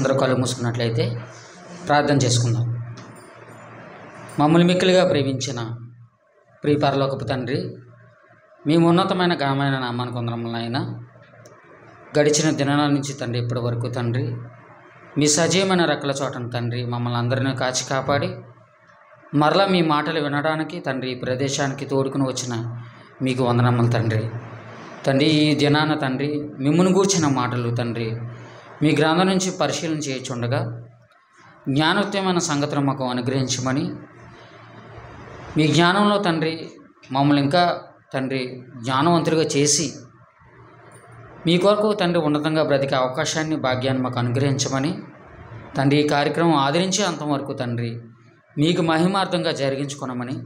అందరూ కళ్ళు మూసుకున్నట్లయితే ప్రార్థన చేసుకుందాం. మమ్మల్ని మిక్కిలిగా ప్రేమించిన ప్రియ పరలోకపు తండ్రి, మీ ఉన్నతమైన ఘనమైన నామానికి వందనములైనా గడిచిన దినాల నుంచి తండ్రి ఇప్పటి వరకు తండ్రి మీ సజీవమైన రెక్కల చోటను తండ్రి మమ్మల్ని అందరినీ కాచి కాపాడి మరలా మీ మాటలు వినడానికి తండ్రి ఈ ప్రదేశానికి తోడుకుని వచ్చిన మీకు వందనములు తండ్రి. తండ్రి ఈ దినాన తండ్రి మిమ్మల్ని గూర్చిన మాటలు తండ్రి మీ గ్రంథం నుంచి పరిశీలన చేయచుండగా జ్ఞానోత్తమైన సంగతులు మాకు అనుగ్రహించమని, మీ జ్ఞానంలో తండ్రి మమ్మల్ని ఇంకా తండ్రి జ్ఞానవంతులుగా చేసి మీ కొరకు తండ్రి ఉన్నతంగా బ్రతికే అవకాశాన్ని భాగ్యాన్ని మాకు అనుగ్రహించమని తండ్రి ఈ కార్యక్రమం ఆదరించి అంతవరకు తండ్రి మీకు మహిమార్థంగా జరిగించుకున్నామని,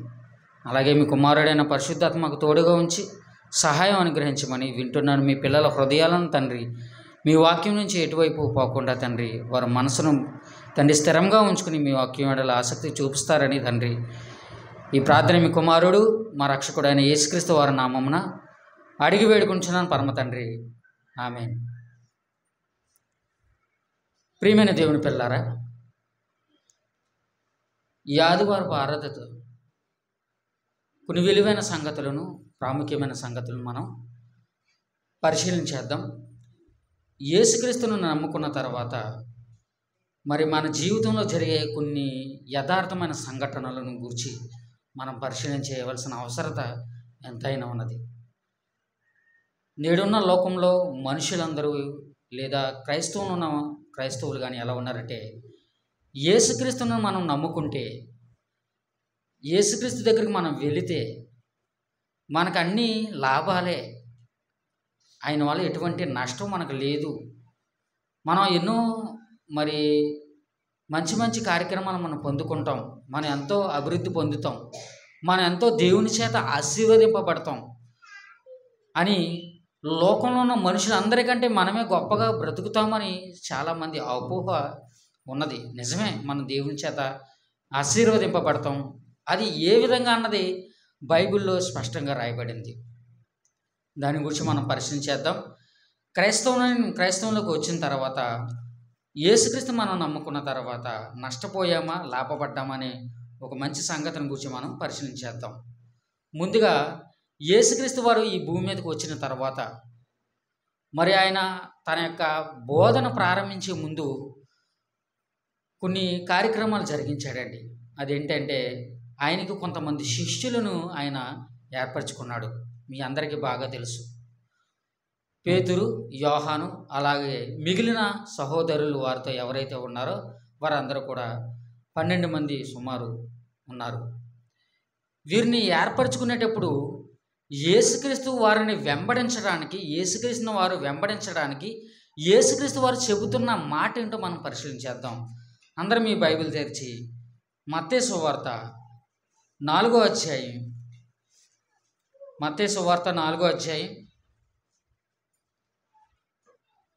అలాగే మీ కుమారుడైన పరిశుద్ధాత్మ మాకు తోడుగా ఉంచి సహాయం అనుగ్రహించమని వింటున్నాను. మీ పిల్లల హృదయాలను తండ్రి మీ వాక్యం నుంచి ఎటువైపు పోకుండా తండ్రి వారి మనసును తండ్రి స్థిరంగా ఉంచుకుని మీ వాక్యం వెడల ఆసక్తి చూపిస్తారని తండ్రి ఈ ప్రార్థన మీ కుమారుడు మా రక్షకుడైన యేసుక్రీస్తు వారి నామమున అడిగి వేడుకుంటున్నాను పరమ తండ్రి, ఆమేన్. ప్రియమైన దేవుని పిల్లారా, ఈ ఆదివారపు ఆరాధనతో కొన్ని విలువైన సంగతులను ప్రాముఖ్యమైన సంగతులను మనం పరిశీలన చేద్దాం. యేసుక్రీస్తును నమ్ముకున్న తర్వాత మరి మన జీవితంలో జరిగే కొన్ని యథార్థమైన సంఘటనలను గురించి మనం పరిశీలన చేయవలసిన అవసరత ఎంతైనా ఉన్నది. నేడున్న లోకంలో మనుషులందరూ లేదా క్రైస్తవులు కానీ ఎలా ఉన్నారంటే, యేసుక్రీస్తును మనం నమ్ముకుంటే, యేసుక్రీస్తు దగ్గరికి మనం వెళితే మనకు అన్ని లాభాలే, ఆయన వల్ల ఎటువంటి నష్టం మనకు లేదు, మనం ఎన్నో మరి మంచి మంచి కార్యక్రమాలు మనం పొందుకుంటాం, మనం ఎంతో అభివృద్ధి పొందుతాం, మనం ఎంతో దేవుని చేత ఆశీర్వదింపబడతాం అని లోకంలో ఉన్న మనుషులందరికంటే మనమే గొప్పగా బ్రతుకుతామని చాలామంది అపోహ ఉన్నది. నిజమే, మనం దేవుని చేత ఆశీర్వదింపబడతాం. అది ఏ విధంగా అన్నది బైబిల్లో స్పష్టంగా రాయబడింది. దాని గురించి మనం పరిశీలించేద్దాం. క్రైస్తవంలోకి వచ్చిన తర్వాత యేసుక్రీస్తు మనం నమ్ముకున్న తర్వాత నష్టపోయామా లాభపడ్డామా అనే ఒక మంచి సంగతిని గురించి మనం పరిశీలించేద్దాం. ముందుగా యేసుక్రీస్తు వారు ఈ భూమి మీదకి వచ్చిన తర్వాత మరి ఆయన తన యొక్క బోధన ప్రారంభించే ముందు కొన్ని కార్యక్రమాలు జరిగించాడండి. అదేంటంటే, ఆయనకు కొంతమంది శిష్యులను ఆయన ఏర్పరచుకున్నాడు. మీ అందరికీ బాగా తెలుసు, పేతురు, యోహాను, అలాగే మిగిలిన సహోదరులు వారితో ఎవరైతే ఉన్నారో వారందరూ కూడా 12 మంది సుమారు ఉన్నారు. వీరిని ఏర్పరచుకునేటప్పుడు యేసుక్రీస్తు వారిని వెంబడించడానికి, యేసుక్రీస్తు వారు చెబుతున్న మాట ఏంటో మనం పరిశీలించేద్దాం. అందరూ మీ బైబిల్ తెరిచి మత్తయి సువార్త 4వ అధ్యాయం, మత్తయి సువార్త 4వ అధ్యాయం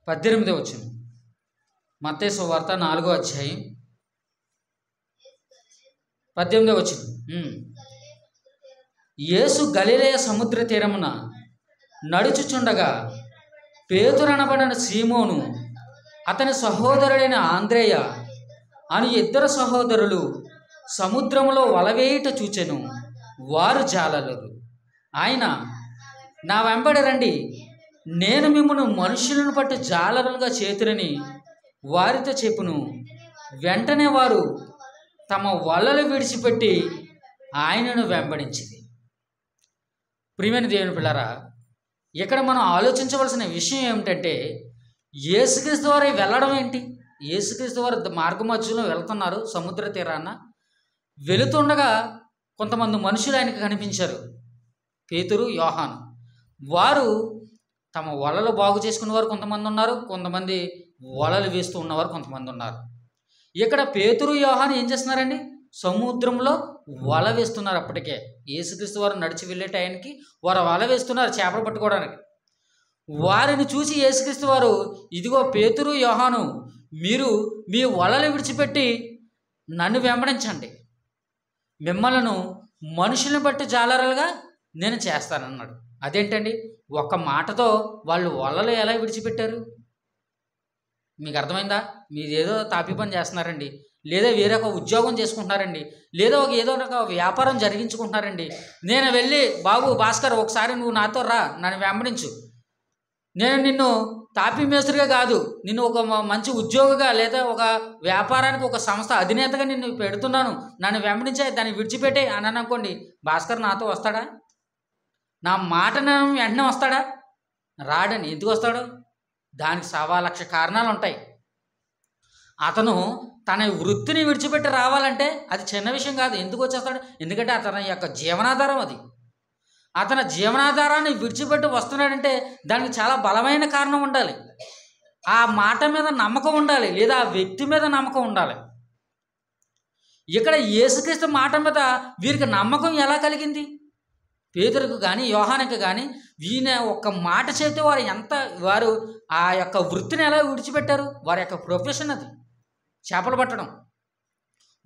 18వ వచనం. మత్తయి సువార్త 4వ అధ్యాయం 18వ వచనం. యేసు గలిలయ సముద్ర తీరమున నడుచుచుండగా పేతురు అనబడిన సీమోను, అతని సహోదరుడైన ఆంద్రేయ అని 2 సహోదరులు సముద్రములో వలవేయుట చూచెను. వారు జాలరులు. ఆయన, నా వెంబడి రండి, నేను మిమ్మల్ని మనుషులను పట్టు జాలరులుగా చేతురని వారితో చెప్పును. వెంటనే వారు తమ వలలు విడిచిపెట్టి ఆయనను వెంబడించింది. ప్రియమైన దేవుని పిల్లరా, ఇక్కడ మనం ఆలోచించవలసిన విషయం ఏమిటంటే, యేసుక్రీస్తు వారు వెళ్ళడం ఏంటి? యేసుక్రీస్తు వారు మార్గమధ్యంలో వెళ్తున్నారు. సముద్ర తీరాన వెళుతుండగా కొంతమంది మనుషులు ఆయనకు కనిపించారు, పేతురు, యోహాను. వారు తమ వలలు బాగు చేసుకునేవారు కొంతమంది ఉన్నారు, కొంతమంది వలలు వేస్తూ ఉన్నవారు కొంతమంది ఉన్నారు. ఇక్కడ పేతురు, యోహాను ఏం చేస్తున్నారండి? సముద్రంలో వల వేస్తున్నారు. అప్పటికే యేసుక్రీస్తు వారు నడిచి వెళ్ళే టైంకి వారు వల వేస్తున్నారు చేపలు పట్టుకోవడానికి. వారిని చూసి యేసుక్రీస్తు వారు, ఇదిగో పేతురు, యోహాను, మీరు మీ వలలు విడిచిపెట్టి నన్ను వెంబడించండి, మిమ్మలను మనుషులను బట్టి జాలరులుగా నేను చేస్తానన్నాడు. అదేంటండి, ఒక మాటతో వాళ్ళు వలలు ఎలా విడిచిపెట్టారు? మీకు అర్థమైందా? మీరు ఏదో తాపి పని చేస్తున్నారండి, లేదా వేరే ఒక ఉద్యోగం చేసుకుంటున్నారండి, లేదా ఏదో ఒక వ్యాపారం జరిగించుకుంటున్నారండి. నేను వెళ్ళి, బాబు భాస్కర్ ఒకసారి నువ్వు నాతో రా, నన్ను వెంబడించు, నేను నిన్ను తాపీ మేస్త్రిగా కాదు, నిన్ను ఒక మంచి ఉద్యోగిగా లేదా ఒక వ్యాపారానికి ఒక సంస్థ అధినేతగా నిన్ను పెడుతున్నాను, నన్ను వెంబడించే, దాన్ని విడిచిపెట్టే అని అనుకోండి, భాస్కర్ నాతో వస్తాడా? నా మాట వెంటనే వస్తాడా? రాడని. ఎందుకు వస్తాడు? దానికి 1,00,000 కారణాలు ఉంటాయి. అతను తన వృత్తిని విడిచిపెట్టి రావాలంటే అది చిన్న విషయం కాదు. ఎందుకు వచ్చేస్తాడు? ఎందుకంటే అతని యొక్క జీవనాధారం అది. అతని జీవనాధారాన్ని విడిచిపెట్టి వస్తున్నాడంటే దానికి చాలా బలమైన కారణం ఉండాలి. ఆ మాట మీద నమ్మకం ఉండాలి, లేదా ఆ వ్యక్తి మీద నమ్మకం ఉండాలి. ఇక్కడ యేసుక్రీస్తు మాట మీద వీరికి నమ్మకం ఎలా కలిగింది? పేతురుకు కానీ యోహానుకు కానీ ఈయన ఒక్క మాట చెబితే వారు ఆ యొక్క వృత్తిని ఎలా విడిచిపెట్టారు? వారి యొక్క ప్రొఫెషన్ అది చేపలు పట్టడం.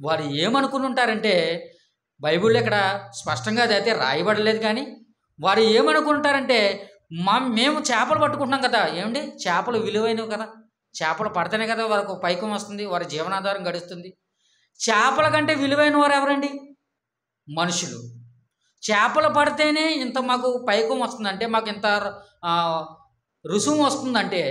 వారు ఏమనుకుని ఉంటారంటే, బైబిల్లో ఇక్కడ స్పష్టంగా అదైతే రాయబడలేదు, కానీ వారు ఏమనుకుంటారంటే, మేము చేపలు పట్టుకుంటున్నాం కదా, ఏమండి చేపలు విలువైనవి కదా, చేపలు పడితేనే కదా వారికి పైకం వస్తుంది, వారి జీవనాధారం గడుస్తుంది. చేపల కంటే విలువైన వారు ఎవరండి? మనుషులు. చేపలు పడితేనే ఇంత మాకు పైకం వస్తుందంటే, మాకు ఇంత రుసుము వస్తుందంటే,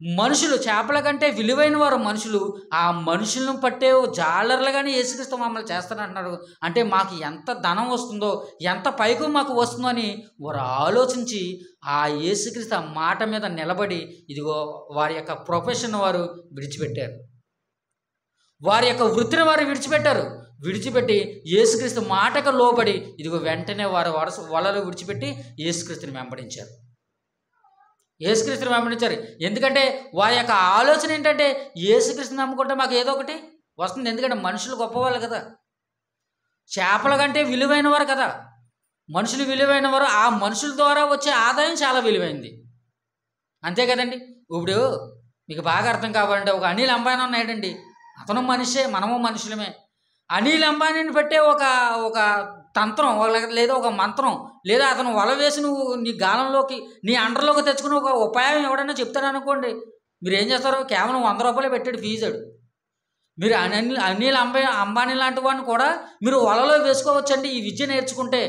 మనుషులు చేపల కంటే విలువైన వారు మనుషులు. ఆ మనుషులను పట్టే జాలర్లుగానే యేసుక్రీస్తు మమ్మల్ని చేస్తానంటున్నారు. అంటే మాకు ఎంత ధనం వస్తుందో, ఎంత పైకం మాకు వస్తుందో అని వారు ఆలోచించి ఆ యేసుక్రీస్తు ఆ మాట మీద నిలబడి, ఇదిగో వారి యొక్క ప్రొఫెషన్ వారు విడిచిపెట్టారు, వారి యొక్క వృత్తిని వారు విడిచిపెట్టి యేసుక్రీస్తు మాటకు లోబడి, ఇదిగో వెంటనే వారు వలలు విడిచిపెట్టి యేసుక్రీస్తుని వెంబడించారు. ఎందుకంటే వారి యొక్క ఆలోచన ఏంటంటే, యేసుక్రీస్తుని నమ్ముకుంటే మాకు ఏదో ఒకటి వస్తుంది. ఎందుకంటే మనుషులు గొప్పవాళ్ళు కదా, చేపల కంటే విలువైన వారు కదా, మనుషులు విలువైన వారు. ఆ మనుషుల ద్వారా వచ్చే ఆదాయం చాలా విలువైంది, అంతే కదండి. ఇప్పుడు మీకు బాగా అర్థం కావాలంటే, ఒక అనిల్ అంబానీ ఉన్నాడండి, అతను మనిషే, మనము మనుషులమే. అనిల్ అంబానీని పెట్టే ఒక తంత్రం లేదా ఒక మంత్రం, లేదా అతను వల వేసి నువ్వు నీ గాలంలోకి, నీ అండర్లోకి తెచ్చుకుని ఒక ఉపాయం ఎవడన్నా చెప్తారనుకోండి, మీరు ఏం చేస్తారు? కేవలం 100 రూపాయలు పెట్టాడు ఫీజు. మీరు అనిల్ అంబానీ లాంటి వాడిని కూడా మీరు వలలో వేసుకోవచ్చండి ఈ విద్య నేర్చుకుంటే.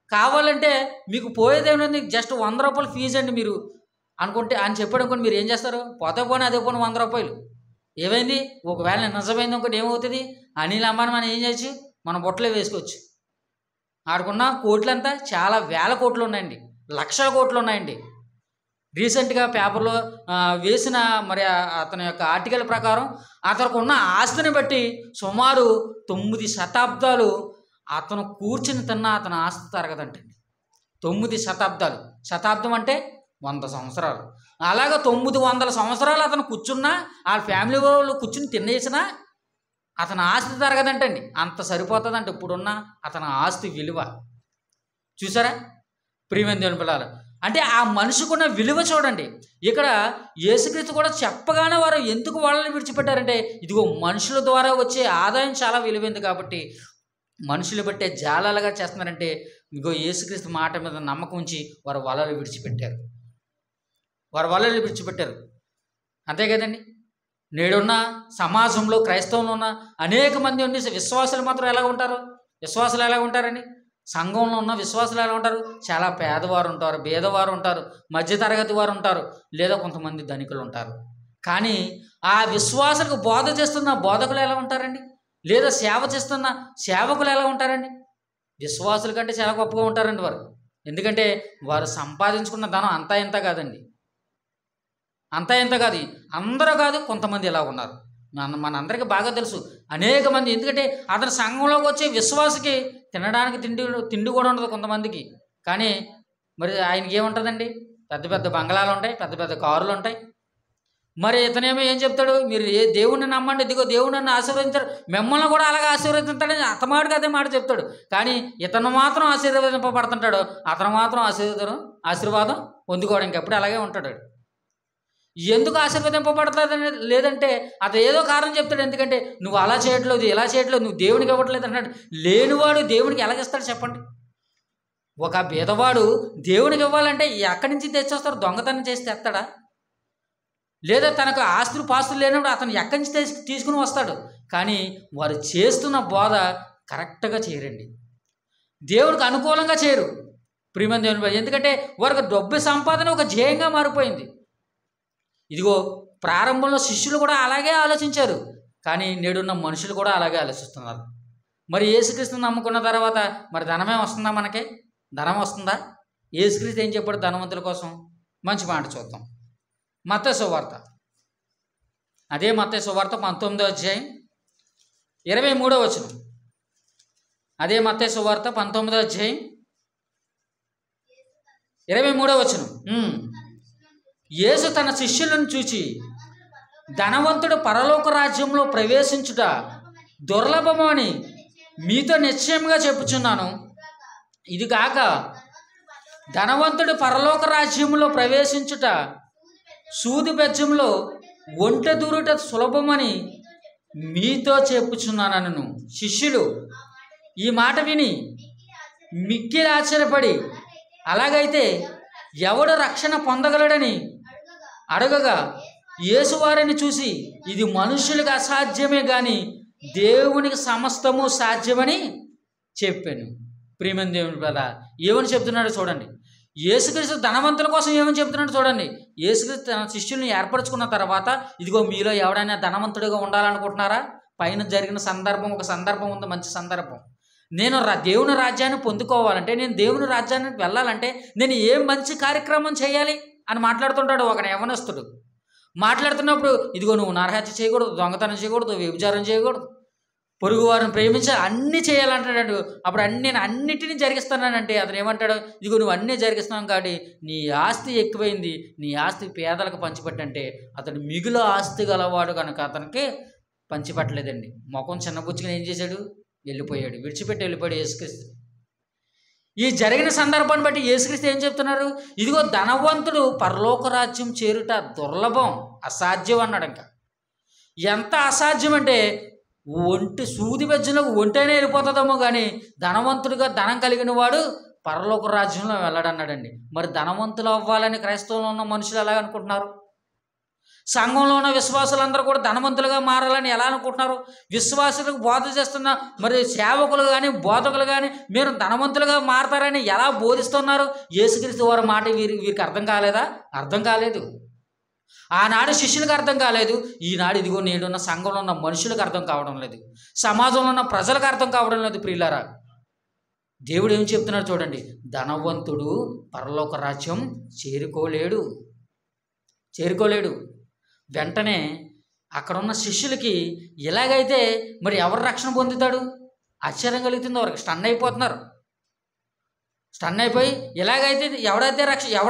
కావాలంటే మీకు పోయేదేమో జస్ట్ 100 రూపాయలు ఫీజు అండి మీరు అనుకుంటే అని చెప్పాడు అనుకోండి, మీరు ఏం చేస్తారు? పోతే పోనీ అదే పోనీ 100 రూపాయలు ఏమైంది? ఒకవేళ నిజమైంది అనుకోండి, ఏమవుతుంది? అనిల్ అంబానీ మనం ఏం చేయొచ్చు? మన బొట్టలో వేసుకోవచ్చు. ఆడుకున్న కోట్లంతా చాలా వేల కోట్లు ఉన్నాయండి, లక్షల కోట్లు ఉన్నాయండి. రీసెంట్గా పేపర్లో వేసిన మరి అతని యొక్క ఆర్టికల్ ప్రకారం అతనికి ఉన్న ఆస్తిని బట్టి సుమారు 9 శతాబ్దాలు అతను కూర్చుని తిన్న అతని ఆస్తి తరగదంటండి. 9 శతాబ్దాలు. శతాబ్దం అంటే 100 సంవత్సరాలు. అలాగా 900 సంవత్సరాలు అతను కూర్చున్నా, ఆ ఫ్యామిలీ వాళ్ళు కూర్చుని తినేసినా అతని ఆస్తి తరగదంటండి. అంత సరిపోతుందంటే ఇప్పుడున్న అతని ఆస్తి విలువ. చూసారా ప్రియమైన దేవుని పిల్లలు? అంటే ఆ మనిషికున్న విలువ చూడండి. ఇక్కడ యేసుక్రీస్తు కూడా చెప్పగానే వారు ఎందుకు వాళ్ళని విడిచిపెట్టారంటే, ఇదిగో మనుషుల ద్వారా వచ్చే ఆదాయం చాలా విలువైంది కాబట్టి మనుషులు బట్టే జాలాలుగా చేస్తున్నారంటే, ఇదిగో యేసుక్రీస్తు మాట మీద నమ్మకం ఉంచి వారు వలలు విడిచిపెట్టారు. అంతే కదండి. నేడున్న సమాజంలో క్రైస్తవులు ఉన్న అనేక మంది ఉన్న విశ్వాసులు మాత్రం ఎలా ఉంటారు? విశ్వాసులు ఎలా ఉంటారండి? సంఘంలో ఉన్న విశ్వాసులు ఎలా ఉంటారు? చాలా పేదవారు ఉంటారు, బీదవారు ఉంటారు, మధ్యతరగతి వారు ఉంటారు, లేదా కొంతమంది ధనికులు ఉంటారు. కానీ ఆ విశ్వాసులకు బోధ చేస్తున్న బోధకులు ఎలా ఉంటారండి? లేదా సేవ చేస్తున్న సేవకులు ఎలా ఉంటారండి? విశ్వాసుల కంటే చాలా గొప్పగా ఉంటారండి వారు. ఎందుకంటే వారు సంపాదించుకున్న ధనం అంతా ఇంత కాదండి, అంతా ఇంత కాదు, అందరూ కాదు, కొంతమంది ఎలా ఉన్నారు మనందరికీ బాగా తెలుసు. అనేక మంది, ఎందుకంటే అతని సంఘంలోకి వచ్చే విశ్వాసకి తినడానికి తిండి కూడా ఉండదు కొంతమందికి. కానీ మరి ఆయనకి ఏముంటుందండి? పెద్ద పెద్ద బంగళాలు ఉంటాయి, పెద్ద పెద్ద కారులు ఉంటాయి. మరి ఇతనేమో ఏం చెప్తాడు? మీరు ఏ దేవుణ్ణి నమ్మండి, ఇదిగో దేవుడు నన్ను ఆశీర్వదించాడు, మిమ్మల్ని కూడా అలాగే ఆశీర్వదించాడని అతమాడికి అదే మాట చెప్తాడు. కానీ ఇతను మాత్రం ఆశీర్వదింపబడుతుంటాడు, అతను మాత్రం ఆశీర్వాదం పొందుకోవడానికి ఎప్పుడు అలాగే ఉంటాడు. ఎందుకు ఆశీర్వదింపబడతాదని లేదంటే అతను ఏదో కారణం చెప్తాడు. ఎందుకంటే నువ్వు అలా చేయట్లేదు, ఇలా చేయట్లేదు, నువ్వు దేవునికి ఇవ్వట్లేదు అన్నాడు. లేనివాడు దేవునికి ఎలాగిస్తాడు చెప్పండి? ఒక బీదవాడు దేవునికి ఇవ్వాలంటే ఎక్కడి నుంచి తెచ్చేస్తారు? దొంగతనం చేసి తెస్తాడా? లేదా తనకు ఆస్తులు పాస్తులు లేనప్పుడు అతను ఎక్కడి నుంచి తీసుకుని వస్తాడు. కానీ వారు చేస్తున్న బోధ కరెక్ట్గా చేయరండి, దేవుడికి అనుకూలంగా చేయరు ప్రియమైన దేవుని. ఎందుకంటే వారికి డబ్బు సంపాదన ఒక ధ్యేయంగా మారిపోయింది. ఇదిగో ప్రారంభంలో శిష్యులు కూడా అలాగే ఆలోచించారు, కానీ నేడున్న మనుషులు కూడా అలాగే ఆలోచిస్తున్నారు. మరి యేసుక్రీస్తుని నమ్ముకున్న తర్వాత మరి ధనమే వస్తుందా? మనకి ధనం వస్తుందా? యేసుక్రీస్తు ఏం చెప్పాడు ధనవంతుల కోసం? మంచి మాట చూద్దాం. మత్తయి సువార్త, అదే మత్తయి సువార్త 19వ అధ్యాయం 23వ వచనం. అదే మత్తయి సువార్త 19వ అధ్యాయం 23వ వచనం. యేసు తన శిష్యులను చూచి, ధనవంతుడు పరలోక రాజ్యంలో ప్రవేశించుట దుర్లభము అని మీతో నిశ్చయంగా చెప్పుచున్నాను. ఇది కాక ధనవంతుడు పరలోక రాజ్యంలో ప్రవేశించుట సూది బెజ్జంలో ఒంటె దూరుట సులభమని మీతో చెప్పుచున్నానను. శిష్యులు ఈ మాట విని మిక్కిలి ఆశ్చర్యపడి, అలాగైతే ఎవడు రక్షణ పొందగలడని అడగగా, యేసు వారిని చూసి, ఇది మనుషులకు అసాధ్యమే కానీ దేవునికి సమస్తము సాధ్యమని చెప్పాను. ప్రియమైన దేవుని పద ఏమని చెప్తున్నాడో చూడండి. యేసుక్రీస్తు ధనవంతుల కోసం ఏమని చెప్తున్నాడో చూడండి. యేసుక్రీస్తు తన శిష్యుల్ని ఏర్పరచుకున్న తర్వాత, ఇదిగో మీలో ఎవడైనా ధనవంతుడిగా ఉండాలనుకుంటున్నారా? పైన జరిగిన సందర్భం ఒక సందర్భం ఉంది, మంచి సందర్భం. నేను దేవుని రాజ్యాన్ని పొందుకోవాలంటే, నేను దేవుని రాజ్యానికి వెళ్ళాలంటే నేను ఏం మంచి కార్యక్రమం చేయాలి అని మాట్లాడుతుంటాడు ఒక యవనస్తుడు. మాట్లాడుతున్నప్పుడు, ఇదిగో నువ్వు నరహత్య చేయకూడదు, దొంగతనం చేయకూడదు, వ్యభిచారం చేయకూడదు, పొరుగు వారిని ప్రేమించాలి, అన్నీ చేయాలంటాడు. అప్పుడు నేను అన్నిటినీ జరిగిస్తున్నానంటే అతను ఏమంటాడు? ఇదిగో నువ్వు అన్నీ జరిగిస్తున్నావు కాబట్టి నీ ఆస్తి ఎక్కువైంది, నీ ఆస్తి పేదలకు పంచిపెట్టంటే అతను మిగులు ఆస్తి గలవాడు కనుక అతనికి పంచిపెట్టలేదండి. ముఖం చిన్నబుచ్చుగా ఏం చేశాడు? వెళ్ళిపోయాడు, విడిచిపెట్టి వెళ్ళిపోయాడు యేసుక్రీస్తు. ఈ జరిగిన సందర్భాన్ని బట్టి యేసుక్రీస్తు ఏం చెప్తున్నారు? ఇదిగో ధనవంతుడు పరలోక రాజ్యం చేరుట దుర్లభం, అసాధ్యం అన్నాడు. ఇంకా ఎంత అసాధ్యం అంటే, సూది బెజ్జంలోకి ఒంటైనా వెళ్ళిపోతుందేమో కానీ ధనవంతుడిగా ధనం కలిగిన వాడు పరలోక రాజ్యంలో వెళ్ళడన్నాడండి. మరి ధనవంతులు అవ్వాలని క్రైస్తవంలో ఉన్న మనుషులు ఎలా అనుకుంటున్నారు? సంఘంలో ఉన్న విశ్వాసులందరూ కూడా ధనవంతులుగా మారాలని ఎలా అనుకుంటున్నారు? విశ్వాసులకు బోధ చేస్తున్న మరి సేవకులు కానీ బోధకులు కానీ మీరు ధనవంతులుగా మారతారని ఎలా బోధిస్తున్నారు? యేసుక్రీస్తు వారి మాట వీరికి అర్థం కాలేదా? అర్థం కాలేదు. ఆనాడు శిష్యులకు అర్థం కాలేదు, ఈనాడు ఇదిగో నేడున్న సంఘంలో ఉన్న మనుషులకు అర్థం కావడం లేదు, సమాజంలో ఉన్న ప్రజలకు అర్థం కావడం లేదు. ప్రియులారా, దేవుడు ఏం చెప్తున్నాడు చూడండి. ధనవంతుడు పరలోక రాజ్యం చేరుకోలేడు. వెంటనే అక్కడున్న శిష్యులకి ఇలాగైతే మరి ఎవరు రక్షణ పొందుతాడు? ఆశ్చర్యం కలుగుతుంది. వారికి స్టన్ అయిపోతున్నారు. స్టన్ అయిపోయి, ఇలాగైతే ఎవడు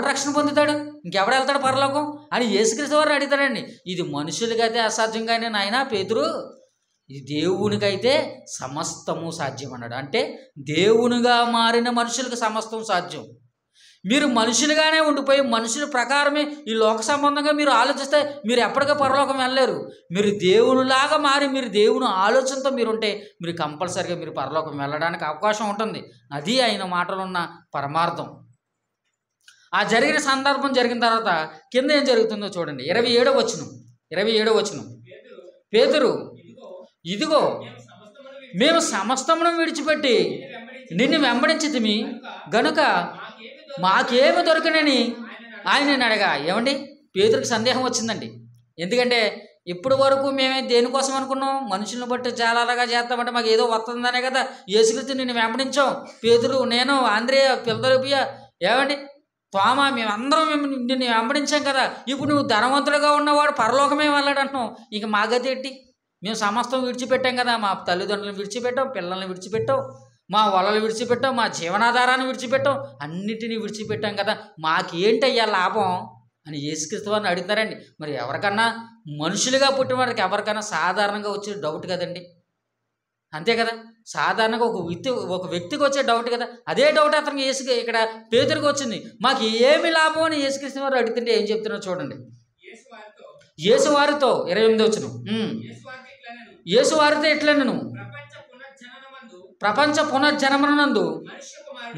రక్షణ పొందుతాడు? ఇంకెవడు వెళ్తాడు పరలోకం అని యేసుక్రీస్తు వారిని అడుగుతాడండి. ఇది మనుషులకైతే అసాధ్యం కానీ నాయనా పేతురు, ఇది దేవునికైతే సమస్తము సాధ్యం అన్నాడు. అంటే దేవునిగా మారిన మనుషులకు సమస్తం సాధ్యం. మీరు మనుషులుగానే ఉండిపోయి మనుషుల ప్రకారమే ఈ లోక సంబంధంగా మీరు ఆలోచిస్తే మీరు ఎప్పటికీ పరలోకం వెళ్ళలేరు. మీరు దేవునిలాగా మారి మీరు దేవుని ఆలోచనతో మీరుంటే మీరు కంపల్సరిగా మీరు పరలోకం వెళ్ళడానికి అవకాశం ఉంటుంది. అది ఆయన మాటలో ఉన్న పరమార్థం. ఆ జరిగిన సందర్భం జరిగిన తర్వాత కింద ఏం జరుగుతుందో చూడండి. 27వ వచనం. పేతురు, ఇదిగో మేము సమస్తమును విడిచిపెట్టి నిన్ను వెంబడించితిమి గనుక మాకేమి దొరకనని ఆయన అడగా. ఏమండి, పేతురికి సందేహం వచ్చిందండి. ఎందుకంటే ఇప్పటి వరకు మేమే దేనికోసం అనుకున్నాం? మనుషులను బట్టి చాలా అలాగా చేస్తామంటే మాకు ఏదో వస్తుందనే కదా యేసుక్రీస్తు నిన్ను వెంబడించాం. పేతురు, నేను, ఆంద్రేయ, ఫిలదెల్ఫియ, ఏమండి తోమా, మేమందరం నిన్ను వెంబడించాం కదా. ఇప్పుడు నువ్వు ధనవంతుడుగా ఉన్నవాడు పరలోకమే వెళ్ళాడంటున్నావు. ఇక మా గతి ఏంటి? మేము సమస్తం విడిచిపెట్టాం కదా. మా తల్లిదండ్రులను విడిచిపెట్టాం, పిల్లల్ని విడిచిపెట్టాం, మా వలలు విడిచిపెట్టాం, మా జీవనాధారాన్ని విడిచిపెట్టాం, అన్నిటినీ విడిచిపెట్టాం కదా. మాకేంటయ్యా లాభం అని యేసుక్రీస్తు వారిని అడుగుతారండి. మరి ఎవరికన్నా మనుషులుగా పుట్టిన వారికి ఎవరికైనా సాధారణంగా వచ్చే డౌట్ కదండి. అంతే కదా, సాధారణంగా ఒక వ్యక్తికి వచ్చే డౌట్ కదా. అదే డౌట్ అతనికి ఇక్కడ పేతురికి వచ్చింది. మాకు ఏమి లాభం అని యేసుక్రీస్తు వారు అడుగుతుంటే ఏం చెప్తున్నారో చూడండి. యేసు వారితో 28వ వచనం. యేసు వారితో ఎట్లనెను, ప్రపంచ పునర్జన్మనందు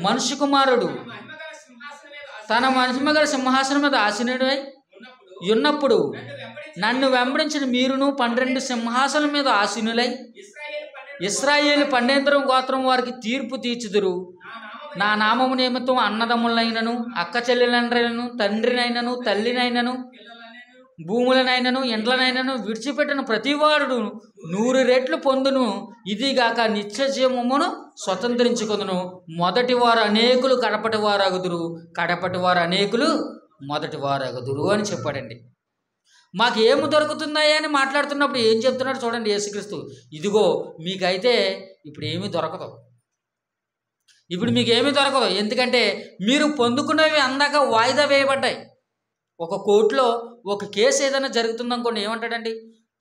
మనుష్య కుమారుడు తన మహిమగల సింహాసనం మీద ఆసీనుడై ఉన్నప్పుడు నన్ను వెంబడించిన మీరును 12 సింహాసనం మీద ఆసీనులై ఇశ్రాయేలు 12 గోత్రం వారికి తీర్పు తీర్చుదురు. నా నామము నిమిత్తం అన్నదమ్ములైనను అక్క చెల్లెలండ్రులను తండ్రినైనను తల్లినైనను భూములనైనను ఇండ్లనైనను విడిచిపెట్టిన ప్రతివాడు 100 రెట్లు పొందును. ఇదిగాక నిత్య జీవమును స్వతంత్రించుకొందును. మొదటి వారు అనేకులు కడపటి వారగుదురు, కడపటి వారు అనేకులు మొదటి వారగుదురు అని చెప్పాడండి. మాకు ఏమి దొరుకుతున్నాయి అని మాట్లాడుతున్నప్పుడు ఏం చెప్తున్నాడు చూడండి యేసుక్రీస్తు. ఇదిగో మీకైతే ఇప్పుడు ఏమీ దొరకదు, ఇప్పుడు మీకు ఏమీ దొరకదు. ఎందుకంటే మీరు పొందుకున్నవి అందాక వాయిదా వేయబడ్డాయి. ఒక కోర్టులో ఒక కేసు ఏదైనా జరుగుతుందనుకోండి, ఏమంటాడండి?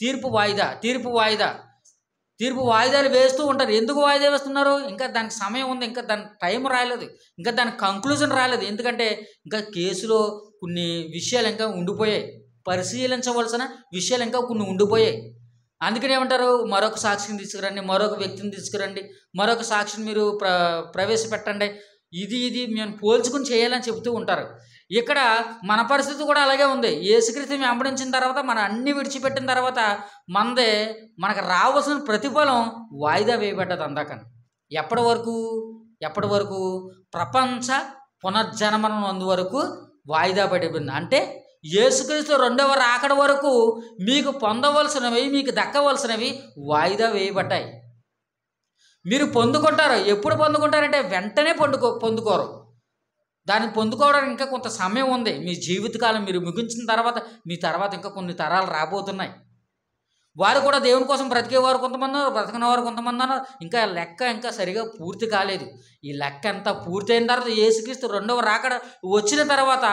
తీర్పు వాయిదా, తీర్పు వాయిదా, తీర్పు వాయిదాలు వేస్తూ ఉంటారు. ఎందుకు వాయిదా వేస్తున్నారు? ఇంకా దానికి సమయం ఉంది, ఇంకా దాని టైం రాలేదు, ఇంకా దానికి కంక్లూజన్ రాలేదు. ఎందుకంటే ఇంకా కేసులో కొన్ని విషయాలు ఇంకా ఉండిపోయాయి, పరిశీలించవలసిన విషయాలు ఇంకా కొన్ని ఉండిపోయాయి. అందుకని ఏమంటారు? మరొక సాక్షిని తీసుకురండి, మరొక వ్యక్తిని తీసుకురండి, మరొక సాక్షిని మీరు ప్రవేశపెట్టండి, ఇది మేము పోల్చుకుని చేయాలని చెబుతూ ఉంటారు. ఇక్కడ మన పరిస్థితి కూడా అలాగే ఉంది. యేసుక్రీస్తు వెంబడించిన తర్వాత మనం అన్ని విడిచిపెట్టిన తర్వాత మనకు రావాల్సిన ప్రతిఫలం వాయిదా వేయబడ్డది అందాకని. ఎప్పటి వరకు? ప్రపంచ పునర్జన్మనందు వరకు వాయిదా పడిపోయింది. అంటే యేసుక్రీస్తు 2వ రాకడ వరకు మీకు పొందవలసినవి, మీకు దక్కవలసినవి వాయిదా వేయబడ్డాయి. మీరు పొందుకుంటారు. ఎప్పుడు పొందుకుంటారంటే వెంటనే పొందుకోరు. దాన్ని పొందుకోవడానికి ఇంకా కొంత సమయం ఉంది. మీ జీవితకాలం మీరు ముగించిన తర్వాత మీ తర్వాత ఇంకా కొన్ని తరాలు రాబోతున్నాయి. వారు కూడా దేవుని కోసం బ్రతికేవారు కొంతమంది ఉన్నారు, బ్రతకని వారు కొంతమంది ఉన్నారు. ఇంకా లెక్క ఇంకా సరిగా పూర్తి కాలేదు. ఈ లెక్క అంతా పూర్తయిన తర్వాత యేసుక్రీస్తు 2వ రాకడ వచ్చిన తర్వాత